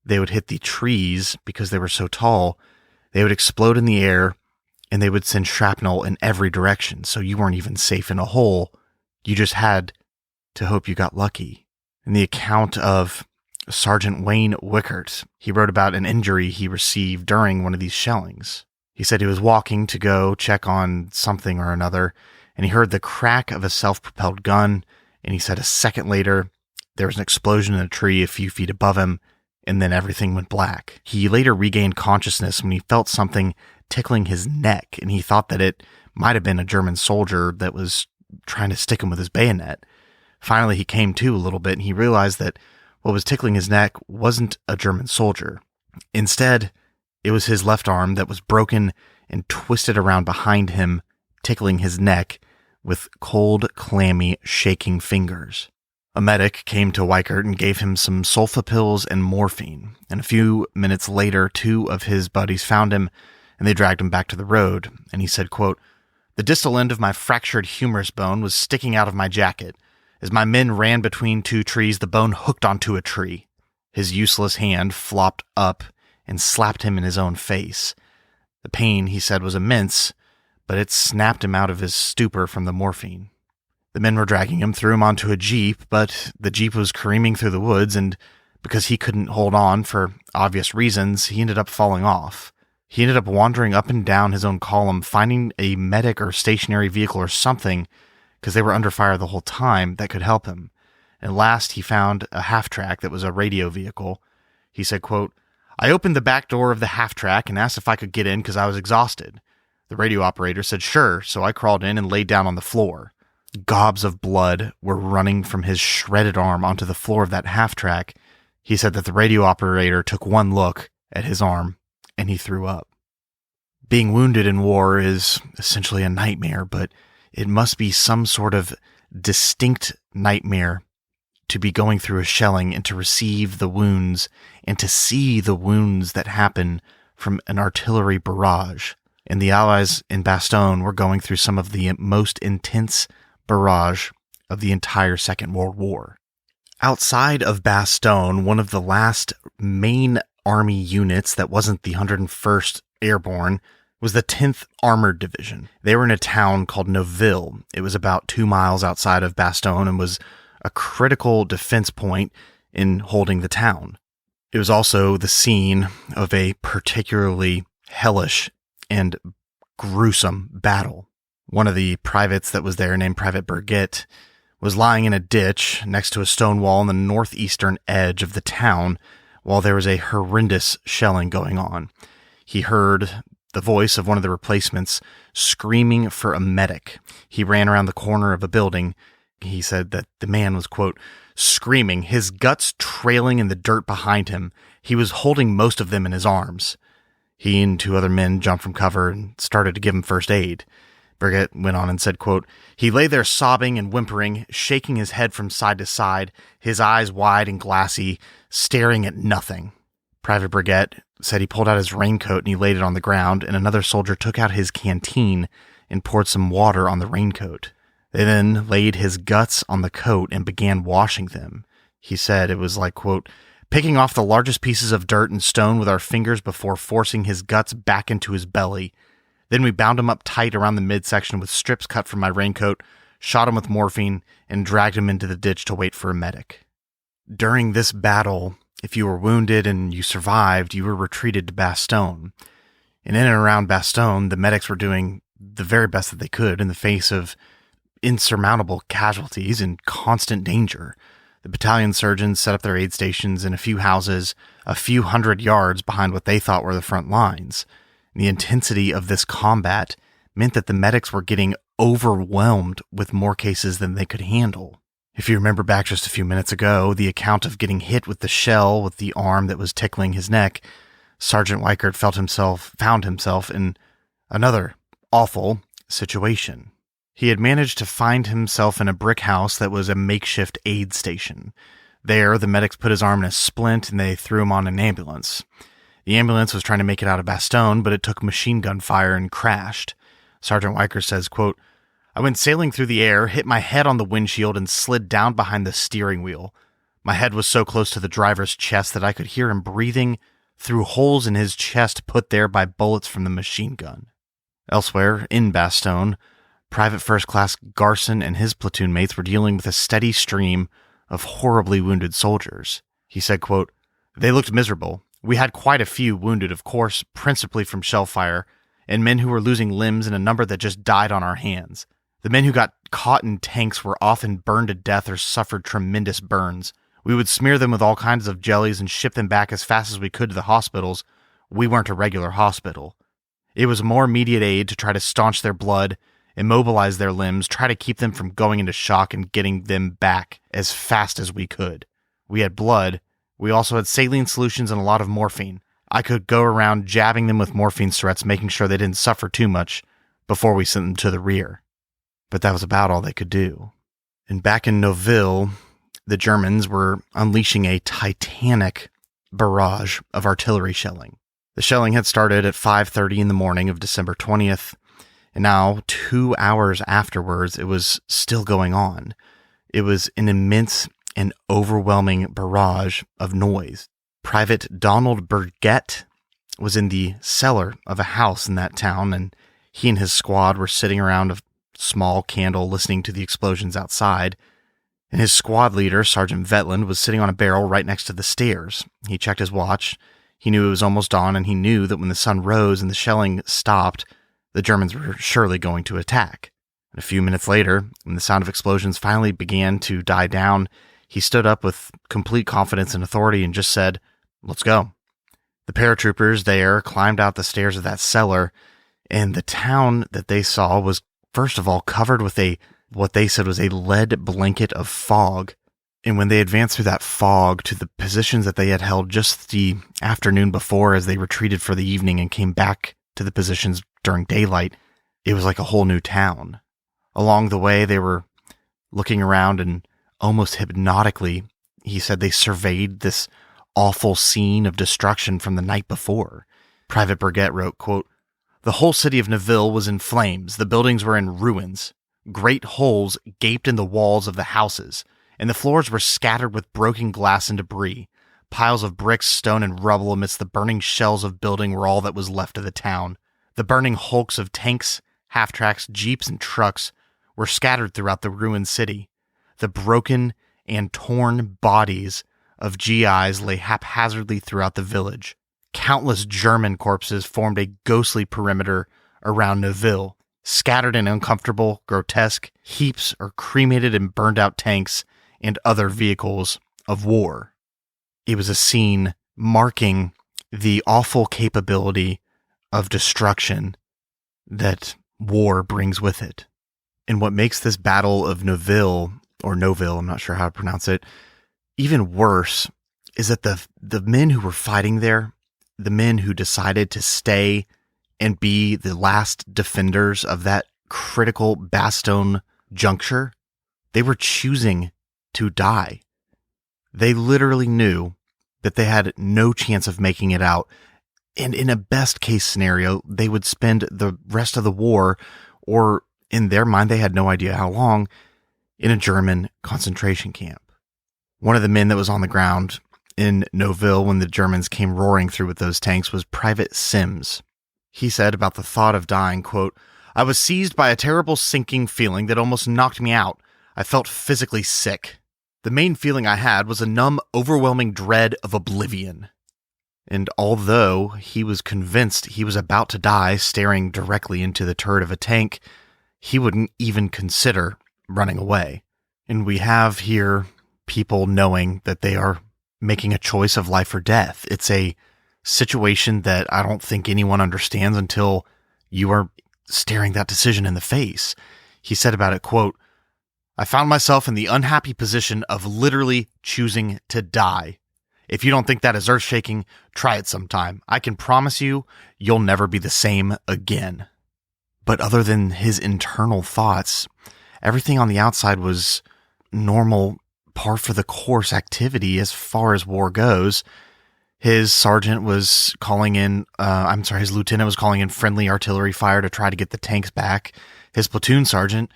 they would hit the trees because they were so tall, they would explode in the air, and they would send shrapnel in every direction, so you weren't even safe in a hole. You just had to hope you got lucky. In the account of Sergeant Wayne Wickert, he wrote about an injury he received during one of these shellings. He said he was walking to go check on something or another, and he heard the crack of a self-propelled gun, and he said a second later, there was an explosion in a tree a few feet above him, and then everything went black. He later regained consciousness when he felt something tickling his neck, and he thought that it might have been a German soldier that was trying to stick him with his bayonet. Finally, he came to a little bit, and he realized that what was tickling his neck wasn't a German soldier. Instead, it was his left arm that was broken and twisted around behind him, tickling his neck with cold, clammy, shaking fingers. A medic came to Weichert and gave him some sulfa pills and morphine, and a few minutes later, 2 of his buddies found him, and they dragged him back to the road, and he said, quote, "The distal end of my fractured humerus bone was sticking out of my jacket. As my men ran between 2 trees, the bone hooked onto a tree. His useless hand flopped up and slapped him in his own face. The pain," he said, "was immense, but it snapped him out of his stupor from the morphine." The men were dragging him, threw him onto a jeep, but the jeep was careening through the woods, and because he couldn't hold on for obvious reasons, he ended up falling off. He ended up wandering up and down his own column, finding a medic or stationary vehicle or something, because they were under fire the whole time, that could help him. And last, he found a half-track that was a radio vehicle. He said, quote, "I opened the back door of the half-track and asked if I could get in because I was exhausted. The radio operator said sure, so I crawled in and laid down on the floor. Gobs of blood were running from his shredded arm onto the floor of that half-track. He said that the radio operator took one look at his arm, and he threw up. Being wounded in war is essentially a nightmare, but it must be some sort of distinct nightmare to be going through a shelling and to receive the wounds and to see the wounds that happen from an artillery barrage. And the Allies in Bastogne were going through some of the most intense barrage of the entire Second World War. Outside of Bastogne, one of the last main army units that wasn't the 101st Airborne was the 10th Armored Division. They were in a town called Neuville. It was about 2 miles outside of Bastogne and was a critical defense point in holding the town. It was also the scene of a particularly hellish and gruesome battle. One of the privates that was there, named Private Burgett, was lying in a ditch next to a stone wall on the northeastern edge of the town while there was a horrendous shelling going on. He heard the voice of one of the replacements screaming for a medic. He ran around the corner of a building. He said that the man was, quote, screaming, his guts trailing in the dirt behind him. He was holding most of them in his arms. He and 2 other men jumped from cover and started to give him first aid. Burgett went on and said, quote, he lay there sobbing and whimpering, shaking his head from side to side, his eyes wide and glassy, staring at nothing. Private Burgett said he pulled out his raincoat and he laid it on the ground, and another soldier took out his canteen and poured some water on the raincoat. They then laid his guts on the coat and began washing them. He said it was like, quote, picking off the largest pieces of dirt and stone with our fingers before forcing his guts back into his belly. Then we bound him up tight around the midsection with strips cut from my raincoat, shot him with morphine, and dragged him into the ditch to wait for a medic. During this battle, if you were wounded and you survived, you were retreated to Bastogne. And in and around Bastogne, the medics were doing the very best that they could in the face of insurmountable casualties and constant danger. The battalion surgeons set up their aid stations in a few houses, a few hundred yards behind what they thought were the front lines. The intensity of this combat meant that the medics were getting overwhelmed with more cases than they could handle. If you remember back just a few minutes ago, the account of getting hit with the shell with the arm that was tickling his neck, Sergeant Weichert found himself in another awful situation. He had managed to find himself in a brick house that was a makeshift aid station. There, the medics put his arm in a splint and they threw him on an ambulance. The ambulance was trying to make it out of Bastogne, but it took machine gun fire and crashed. Sergeant Weichert says, quote, I went sailing through the air, hit my head on the windshield, and slid down behind the steering wheel. My head was so close to the driver's chest that I could hear him breathing through holes in his chest put there by bullets from the machine gun. Elsewhere, in Bastogne, Private First Class Garson and his platoon mates were dealing with a steady stream of horribly wounded soldiers. He said, quote, they looked miserable. We had quite a few wounded, of course, principally from shell fire, and men who were losing limbs and a number that just died on our hands. The men who got caught in tanks were often burned to death or suffered tremendous burns. We would smear them with all kinds of jellies and ship them back as fast as we could to the hospitals. We weren't a regular hospital. It was more immediate aid to try to staunch their blood, immobilize their limbs, try to keep them from going into shock and getting them back as fast as we could. We had blood. We also had saline solutions and a lot of morphine. I could go around jabbing them with morphine syringes, making sure they didn't suffer too much before we sent them to the rear. But that was about all they could do. And back in Neuville, the Germans were unleashing a titanic barrage of artillery shelling. The shelling had started at 5:30 in the morning of December 20th, and now 2 hours afterwards, it was still going on. It was an immense and overwhelming barrage of noise. Private Donald Burgett was in the cellar of a house in that town, and he and his squad were sitting around a small candle listening to the explosions outside. And his squad leader, Sergeant Vetland, was sitting on a barrel right next to the stairs. He checked his watch. He knew it was almost dawn, and he knew that when the sun rose and the shelling stopped, the Germans were surely going to attack. And a few minutes later, when the sound of explosions finally began to die down, he stood up with complete confidence and authority and just said, let's go. The paratroopers there climbed out the stairs of that cellar, and the town that they saw was, first of all, covered with what they said was a lead blanket of fog. And when they advanced through that fog to the positions that they had held just the afternoon before as they retreated for the evening and came back to the positions during daylight, it was like a whole new town. Along the way, they were looking around and almost hypnotically, he said, they surveyed this awful scene of destruction from the night before. Private Burgett wrote, quote, "The whole city of Neuville was in flames. The buildings were in ruins. Great holes gaped in the walls of the houses, and the floors were scattered with broken glass and debris. Piles of bricks, stone, and rubble amidst the burning shells of building were all that was left of the town. The burning hulks of tanks, half-tracks, jeeps, and trucks were scattered throughout the ruined city. The broken and torn bodies of GIs lay haphazardly throughout the village. Countless German corpses formed a ghostly perimeter around Neuville. Scattered in uncomfortable, grotesque heaps are cremated and burned out tanks and other vehicles of war." It was a scene marking the awful capability of destruction that war brings with it. And what makes this Battle of Neuville, or Neuville, I'm not sure how to pronounce it, even worse is that the men who were fighting there, the men who decided to stay and be the last defenders of that critical Bastogne juncture, they were choosing to die. They literally knew that they had no chance of making it out. And in a best case scenario, they would spend the rest of the war, or in their mind, they had no idea how long, in a German concentration camp. One of the men that was on the ground in Neuville when the Germans came roaring through with those tanks was Private Sims. He said about the thought of dying, quote, "I was seized by a terrible sinking feeling that almost knocked me out. I felt physically sick. The main feeling I had was a numb, overwhelming dread of oblivion." And although he was convinced he was about to die staring directly into the turret of a tank, he wouldn't even consider running away. And we have here people knowing that they are making a choice of life or death. It's a situation that I don't think anyone understands until you are staring that decision in the face. He said about it, quote, "I found myself in the unhappy position of literally choosing to die. If you don't think that is earth-shaking, try it sometime. I can promise you, you'll never be the same again." But other than his internal thoughts, everything on the outside was normal, par for the course activity as far as war goes. His sergeant was calling in, his lieutenant was calling in friendly artillery fire to try to get the tanks back. His platoon sergeant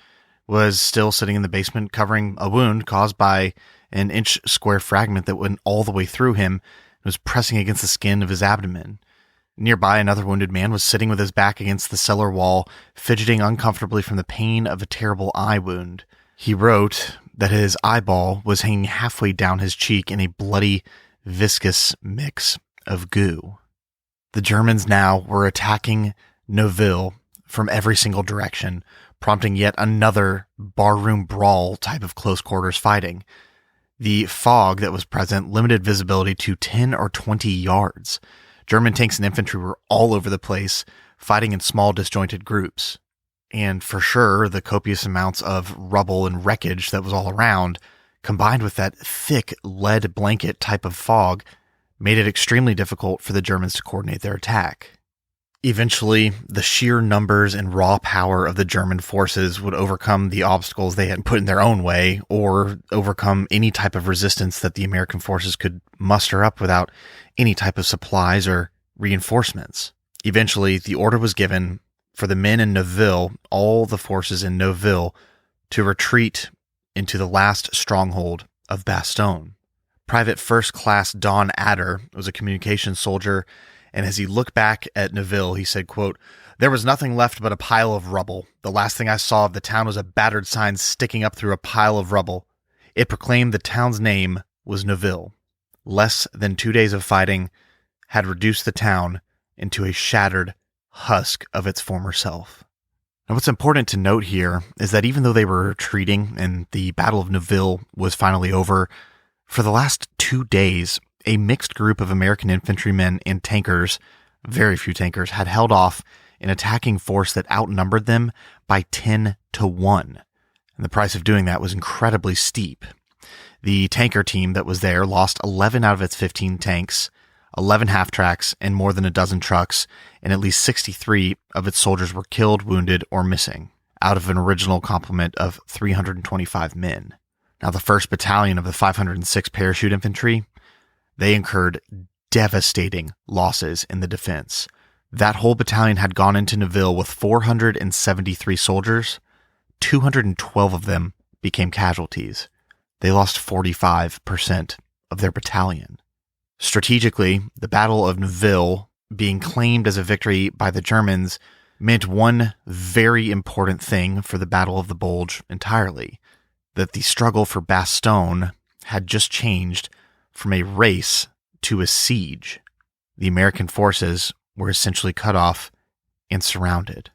was still sitting in the basement covering a wound caused by an inch square fragment that went all the way through him and was pressing against the skin of his abdomen. Nearby, another wounded man was sitting with his back against the cellar wall, fidgeting uncomfortably from the pain of a terrible eye wound. He wrote that his eyeball was hanging halfway down his cheek in a bloody, viscous mix of goo. The Germans now were attacking Neuville from every single direction, prompting yet another barroom brawl type of close quarters fighting. The fog that was present limited visibility to 10 or 20 yards. German tanks and infantry were all over the place, fighting in small disjointed groups. And for sure, the copious amounts of rubble and wreckage that was all around, combined with that thick lead blanket type of fog, made it extremely difficult for the Germans to coordinate their attack. Eventually, the sheer numbers and raw power of the German forces would overcome the obstacles they had put in their own way, or overcome any type of resistance that the American forces could muster up without any type of supplies or reinforcements. Eventually, the order was given for the men in Neuville, all the forces in Neuville, to retreat into the last stronghold of Bastogne. Private First Class Don Adder was a communications soldier, and as he looked back at Neuville, he said, quote, "There was nothing left but a pile of rubble. The last thing I saw of the town was a battered sign sticking up through a pile of rubble. It proclaimed the town's name was Neuville. Less than 2 days of fighting had reduced the town into a shattered husk of its former self." Now, what's important to note here is that even though they were retreating and the Battle of Neuville was finally over, for the last 2 days, a mixed group of American infantrymen and tankers, very few tankers, had held off an attacking force that outnumbered them by 10 to 1. And the price of doing that was incredibly steep. The tanker team that was there lost 11 out of its 15 tanks, 11 half-tracks, and more than a dozen trucks, and at least 63 of its soldiers were killed, wounded, or missing, out of an original complement of 325 men. Now, the 1st Battalion of the 506 Parachute Infantry, they incurred devastating losses in the defense. That whole battalion had gone into Nivelle with 473 soldiers. 212 of them became casualties. They lost 45% of their battalion. Strategically, the Battle of Nivelle being claimed as a victory by the Germans meant one very important thing for the Battle of the Bulge entirely, that the struggle for Bastogne had just changed from a race to a siege. The American forces were essentially cut off and surrounded.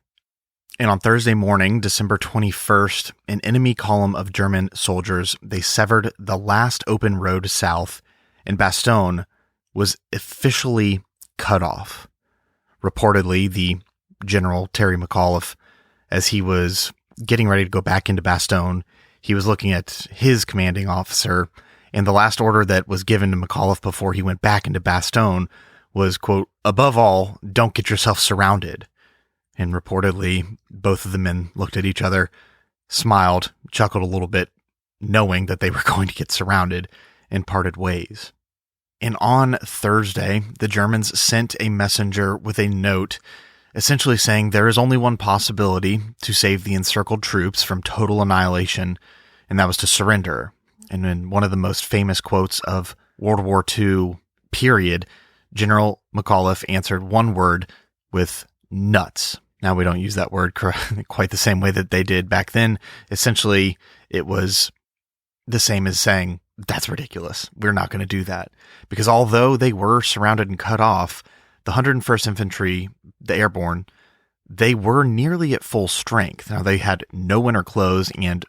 And on Thursday morning, December 21st, an enemy column of German soldiers, they severed the last open road south, and Bastogne was officially cut off. Reportedly, the General Terry McAuliffe, as he was getting ready to go back into Bastogne, he was looking at his commanding officer, and the last order that was given to McAuliffe before he went back into Bastogne was, quote, "Above all, don't get yourself surrounded." And reportedly, both of the men looked at each other, smiled, chuckled a little bit, knowing that they were going to get surrounded, and parted ways. And on Thursday, the Germans sent a messenger with a note essentially saying there is only one possibility to save the encircled troops from total annihilation, and that was to surrender. And in one of the most famous quotes of World War II period, General McAuliffe answered one word with nuts. Now, we don't use that word quite the same way that they did back then. Essentially, it was the same as saying, that's ridiculous. We're not going to do that. Because although they were surrounded and cut off, the 101st Infantry, the airborne, they were nearly at full strength. Now, they had no winter clothes and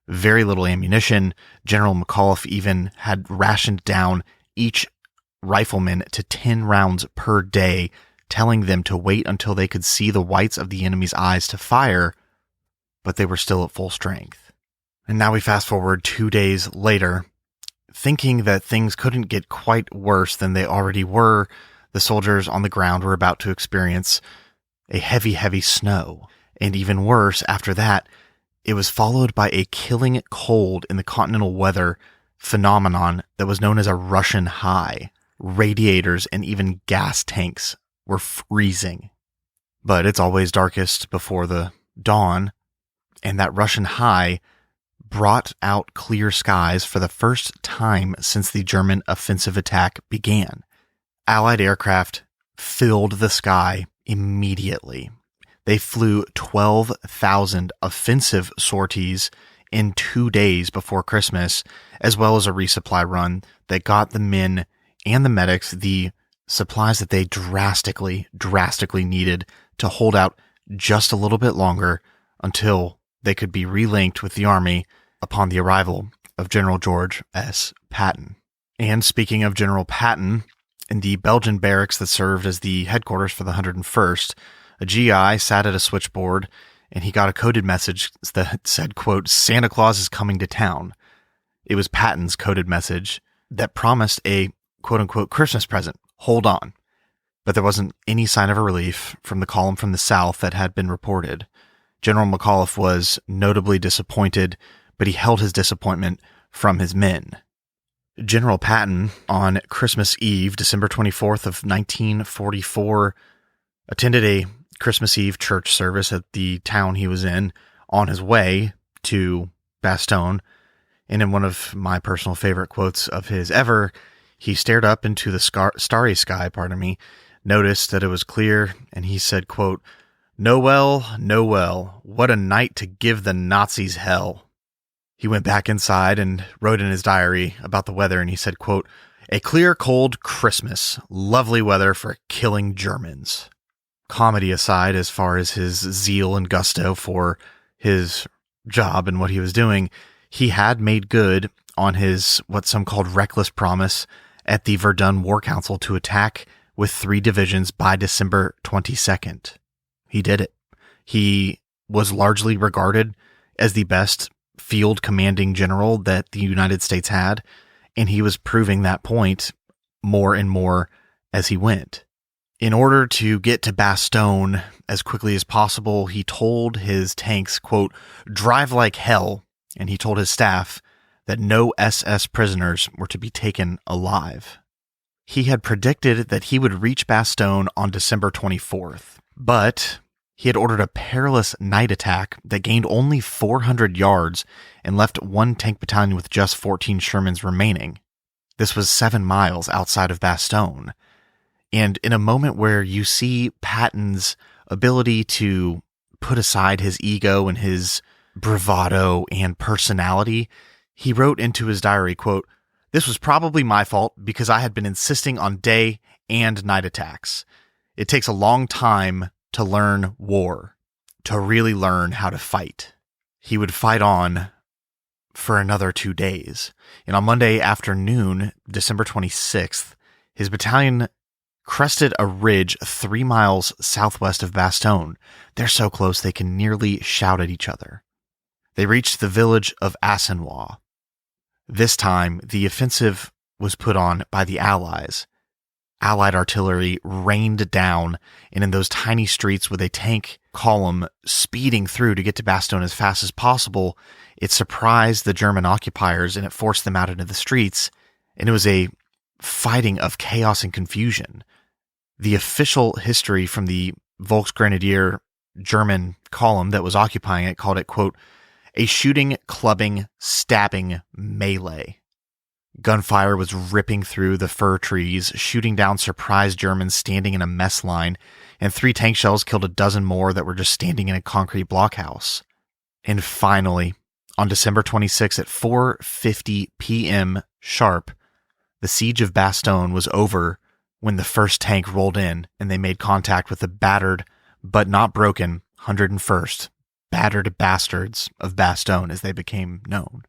very little ammunition. General McAuliffe even had rationed down each rifleman to 10 rounds per day, telling them to wait until they could see the whites of the enemy's eyes to fire, but they were still at full strength. And now we fast forward 2 days later, thinking that things couldn't get quite worse than they already were. The soldiers on the ground were about to experience a heavy, heavy snow. And even worse, after that, it was followed by a killing cold in the continental weather phenomenon that was known as a Russian high. Radiators and even gas tanks were freezing. But it's always darkest before the dawn, and that Russian high brought out clear skies for the first time since the German offensive attack began. Allied aircraft filled the sky immediately. They flew 12,000 offensive sorties in 2 days before Christmas, as well as a resupply run that got the men and the medics the supplies that they drastically needed to hold out just a little bit longer until they could be relinked with the army upon the arrival of General George S. Patton. And speaking of General Patton, in the Belgian barracks that served as the headquarters for the 101st, a GI sat at a switchboard and he got a coded message that said, quote, "Santa Claus is coming to town." It was Patton's coded message that promised a quote-unquote Christmas present. Hold on. But there wasn't any sign of a relief from the column from the south that had been reported. General McAuliffe was notably disappointed, but he held his disappointment from his men. General Patton, on Christmas Eve, December 24th of 1944, attended a Christmas Eve church service at the town he was in on his way to Bastogne. And in one of my personal favorite quotes of his ever, he stared up into the starry sky, noticed that it was clear, and he said, quote, "Noel, what a night to give the Nazis hell." He went back inside and wrote in his diary about the weather, and he said, quote, "A clear, cold Christmas. Lovely weather for killing Germans." Comedy aside, as far as his zeal and gusto for his job and what he was doing, he had made good on his, what some called reckless promise at the Verdun War Council to attack with 3 divisions by December 22nd. He did it. He was largely regarded as the best field commanding general that the United States had, and he was proving that point more and more as he went. In order to get to Bastogne as quickly as possible, he told his tanks, quote, "drive like hell," and he told his staff that no SS prisoners were to be taken alive. He had predicted that he would reach Bastogne on December 24th, but he had ordered a perilous night attack that gained only 400 yards and left one tank battalion with just 14 Shermans remaining. This was 7 miles outside of Bastogne. And in a moment where you see Patton's ability to put aside his ego and his bravado and personality, he wrote into his diary, quote, "This was probably my fault because I had been insisting on day and night attacks. It takes a long time to learn war, to really learn how to fight." He would fight on for another 2 days. And on Monday afternoon, December 26th, his battalion crested a ridge 3 miles southwest of Bastogne. They're so close they can nearly shout at each other. They reached the village of Assenois. This time, the offensive was put on by the Allies. Allied artillery rained down, and in those tiny streets with a tank column speeding through to get to Bastogne as fast as possible, it surprised the German occupiers and it forced them out into the streets, and it was a fighting of chaos and confusion. The official history from the Volksgrenadier German column that was occupying it called it, quote, "a shooting, clubbing, stabbing melee." Gunfire was ripping through the fir trees, shooting down surprised Germans standing in a mess line, and 3 tank shells killed a dozen more that were just standing in a concrete blockhouse. And finally, on December 26th at 4:50 p.m. sharp, the siege of Bastogne was over when the first tank rolled in and they made contact with the battered but not broken 101st Battered Bastards of Bastogne, as they became known.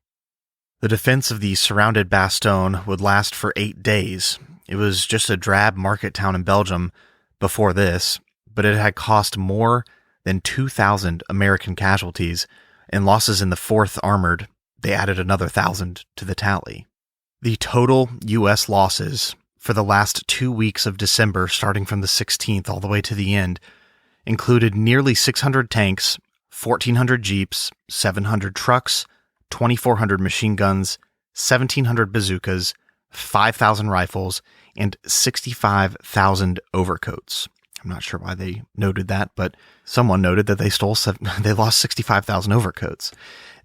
The defense of the surrounded Bastogne would last for 8 days. It was just a drab market town in Belgium before this, but it had cost more than 2,000 American casualties, and losses in the 4th Armored, they added another 1,000 to the tally. The total U.S. losses for the last 2 weeks of December, starting from the 16th all the way to the end, included nearly 600 tanks, 1,400 jeeps, 700 trucks, 2,400 machine guns, 1,700 bazookas, 5,000 rifles, and 65,000 overcoats. I'm not sure why they noted that, but someone noted that they lost 65,000 overcoats.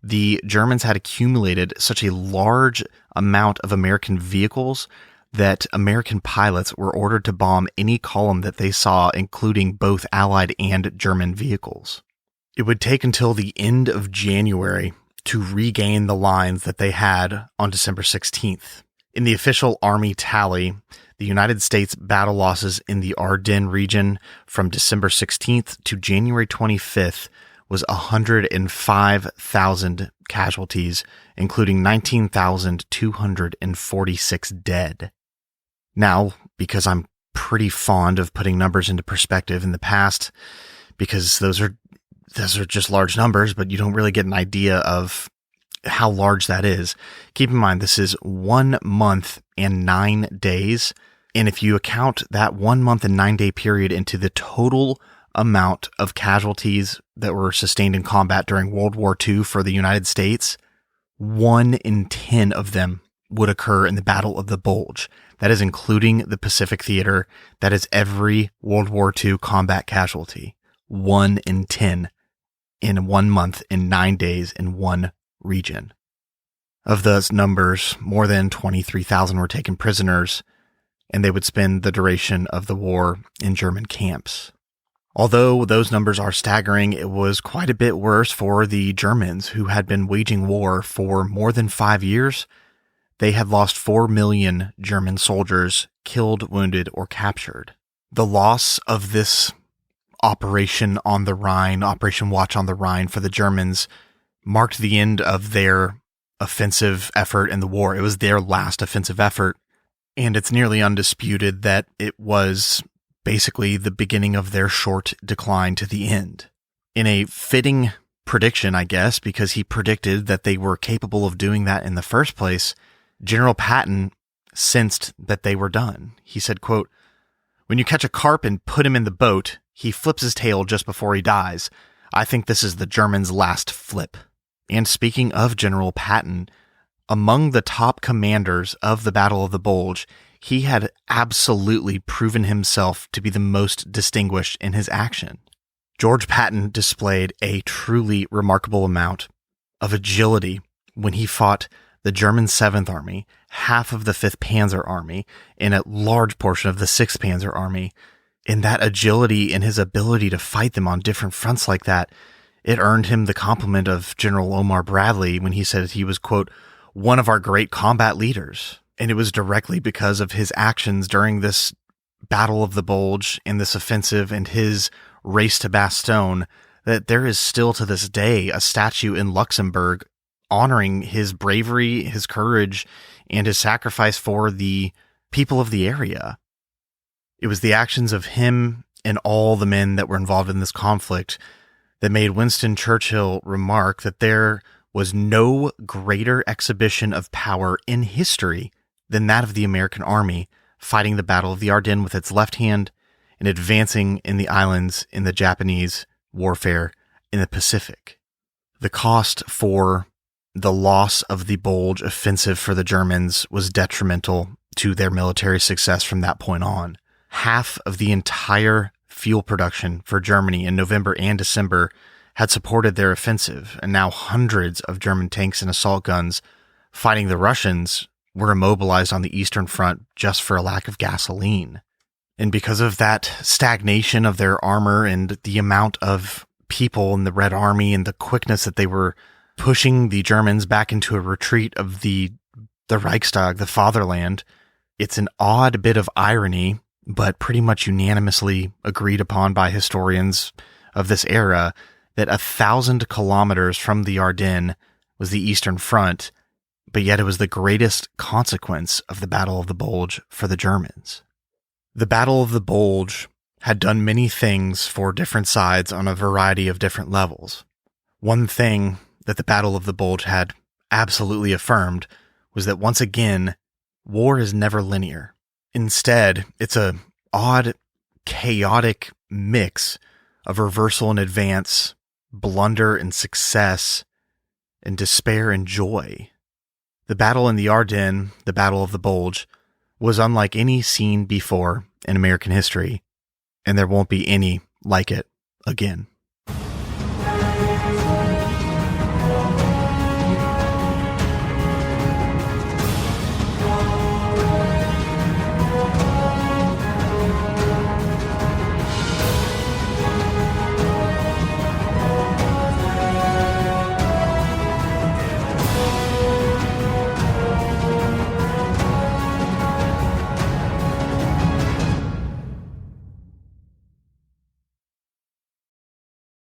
The Germans had accumulated such a large amount of American vehicles that American pilots were ordered to bomb any column that they saw, including both Allied and German vehicles. It would take until the end of January to regain the lines that they had on December 16th. In the official Army tally, the United States battle losses in the Ardennes region from December 16th to January 25th was 105,000 casualties, including 19,246 dead. Now, because I'm pretty fond of putting numbers into perspective in the past, because those are just large numbers, but you don't really get an idea of how large that is. Keep in mind, this is 1 month and 9 days. And if you account that 1 month and 9 day period into the total amount of casualties that were sustained in combat during World War II for the United States, 1 in 10 of them would occur in the Battle of the Bulge. That is including the Pacific Theater. That is every World War II combat casualty. 1 in 10 in 1 month and 9 days in one region. Of those numbers, more than 23,000 were taken prisoners, and they would spend the duration of the war in German camps. Although those numbers are staggering, it was quite a bit worse for the Germans, who had been waging war for more than 5 years. They had lost 4 million German soldiers killed, wounded, or captured. The loss of this Operation on the Rhine, Operation Watch on the Rhine for the Germans, marked the end of their offensive effort in the war. It was their last offensive effort, and it's nearly undisputed that it was basically the beginning of their short decline to the end. In a fitting prediction, I guess, because he predicted that they were capable of doing that in the first place, General Patton sensed that they were done. He said, quote, "When you catch a carp and put him in the boat, he flips his tail just before he dies. I think this is the Germans' last flip." And speaking of General Patton, among the top commanders of the Battle of the Bulge, he had absolutely proven himself to be the most distinguished in his action. George Patton displayed a truly remarkable amount of agility when he fought the German 7th Army, half of the 5th Panzer Army, and a large portion of the 6th Panzer Army. And that agility and his ability to fight them on different fronts like that, it earned him the compliment of General Omar Bradley when he said he was, quote, "one of our great combat leaders." And it was directly because of his actions during this Battle of the Bulge and this offensive and his race to Bastogne that there is still to this day a statue in Luxembourg honoring his bravery, his courage, and his sacrifice for the people of the area. It was the actions of him and all the men that were involved in this conflict that made Winston Churchill remark that there was no greater exhibition of power in history than that of the American Army fighting the Battle of the Ardennes with its left hand and advancing in the islands in the Japanese warfare in the Pacific. The cost for the loss of the Bulge offensive for the Germans was detrimental to their military success from that point on. Half of the entire fuel production for Germany in November and December had supported their offensive, and now hundreds of German tanks and assault guns fighting the Russians were immobilized on the Eastern Front just for a lack of gasoline. And because of that stagnation of their armor and the amount of people in the Red Army and the quickness that they were pushing the Germans back into a retreat of the Reichstag, the fatherland, it's an odd bit of irony, but pretty much unanimously agreed upon by historians of this era, that 1,000 kilometers from the Ardennes was the Eastern Front, but yet it was the greatest consequence of the Battle of the Bulge for the Germans. The Battle of the Bulge had done many things for different sides on a variety of different levels. One thing that the Battle of the Bulge had absolutely affirmed was that once again, war is never linear. Instead, it's a odd, chaotic mix of reversal and advance, blunder and success, and despair and joy. The battle in the Ardennes, the Battle of the Bulge, was unlike any seen before in American history, and there won't be any like it again.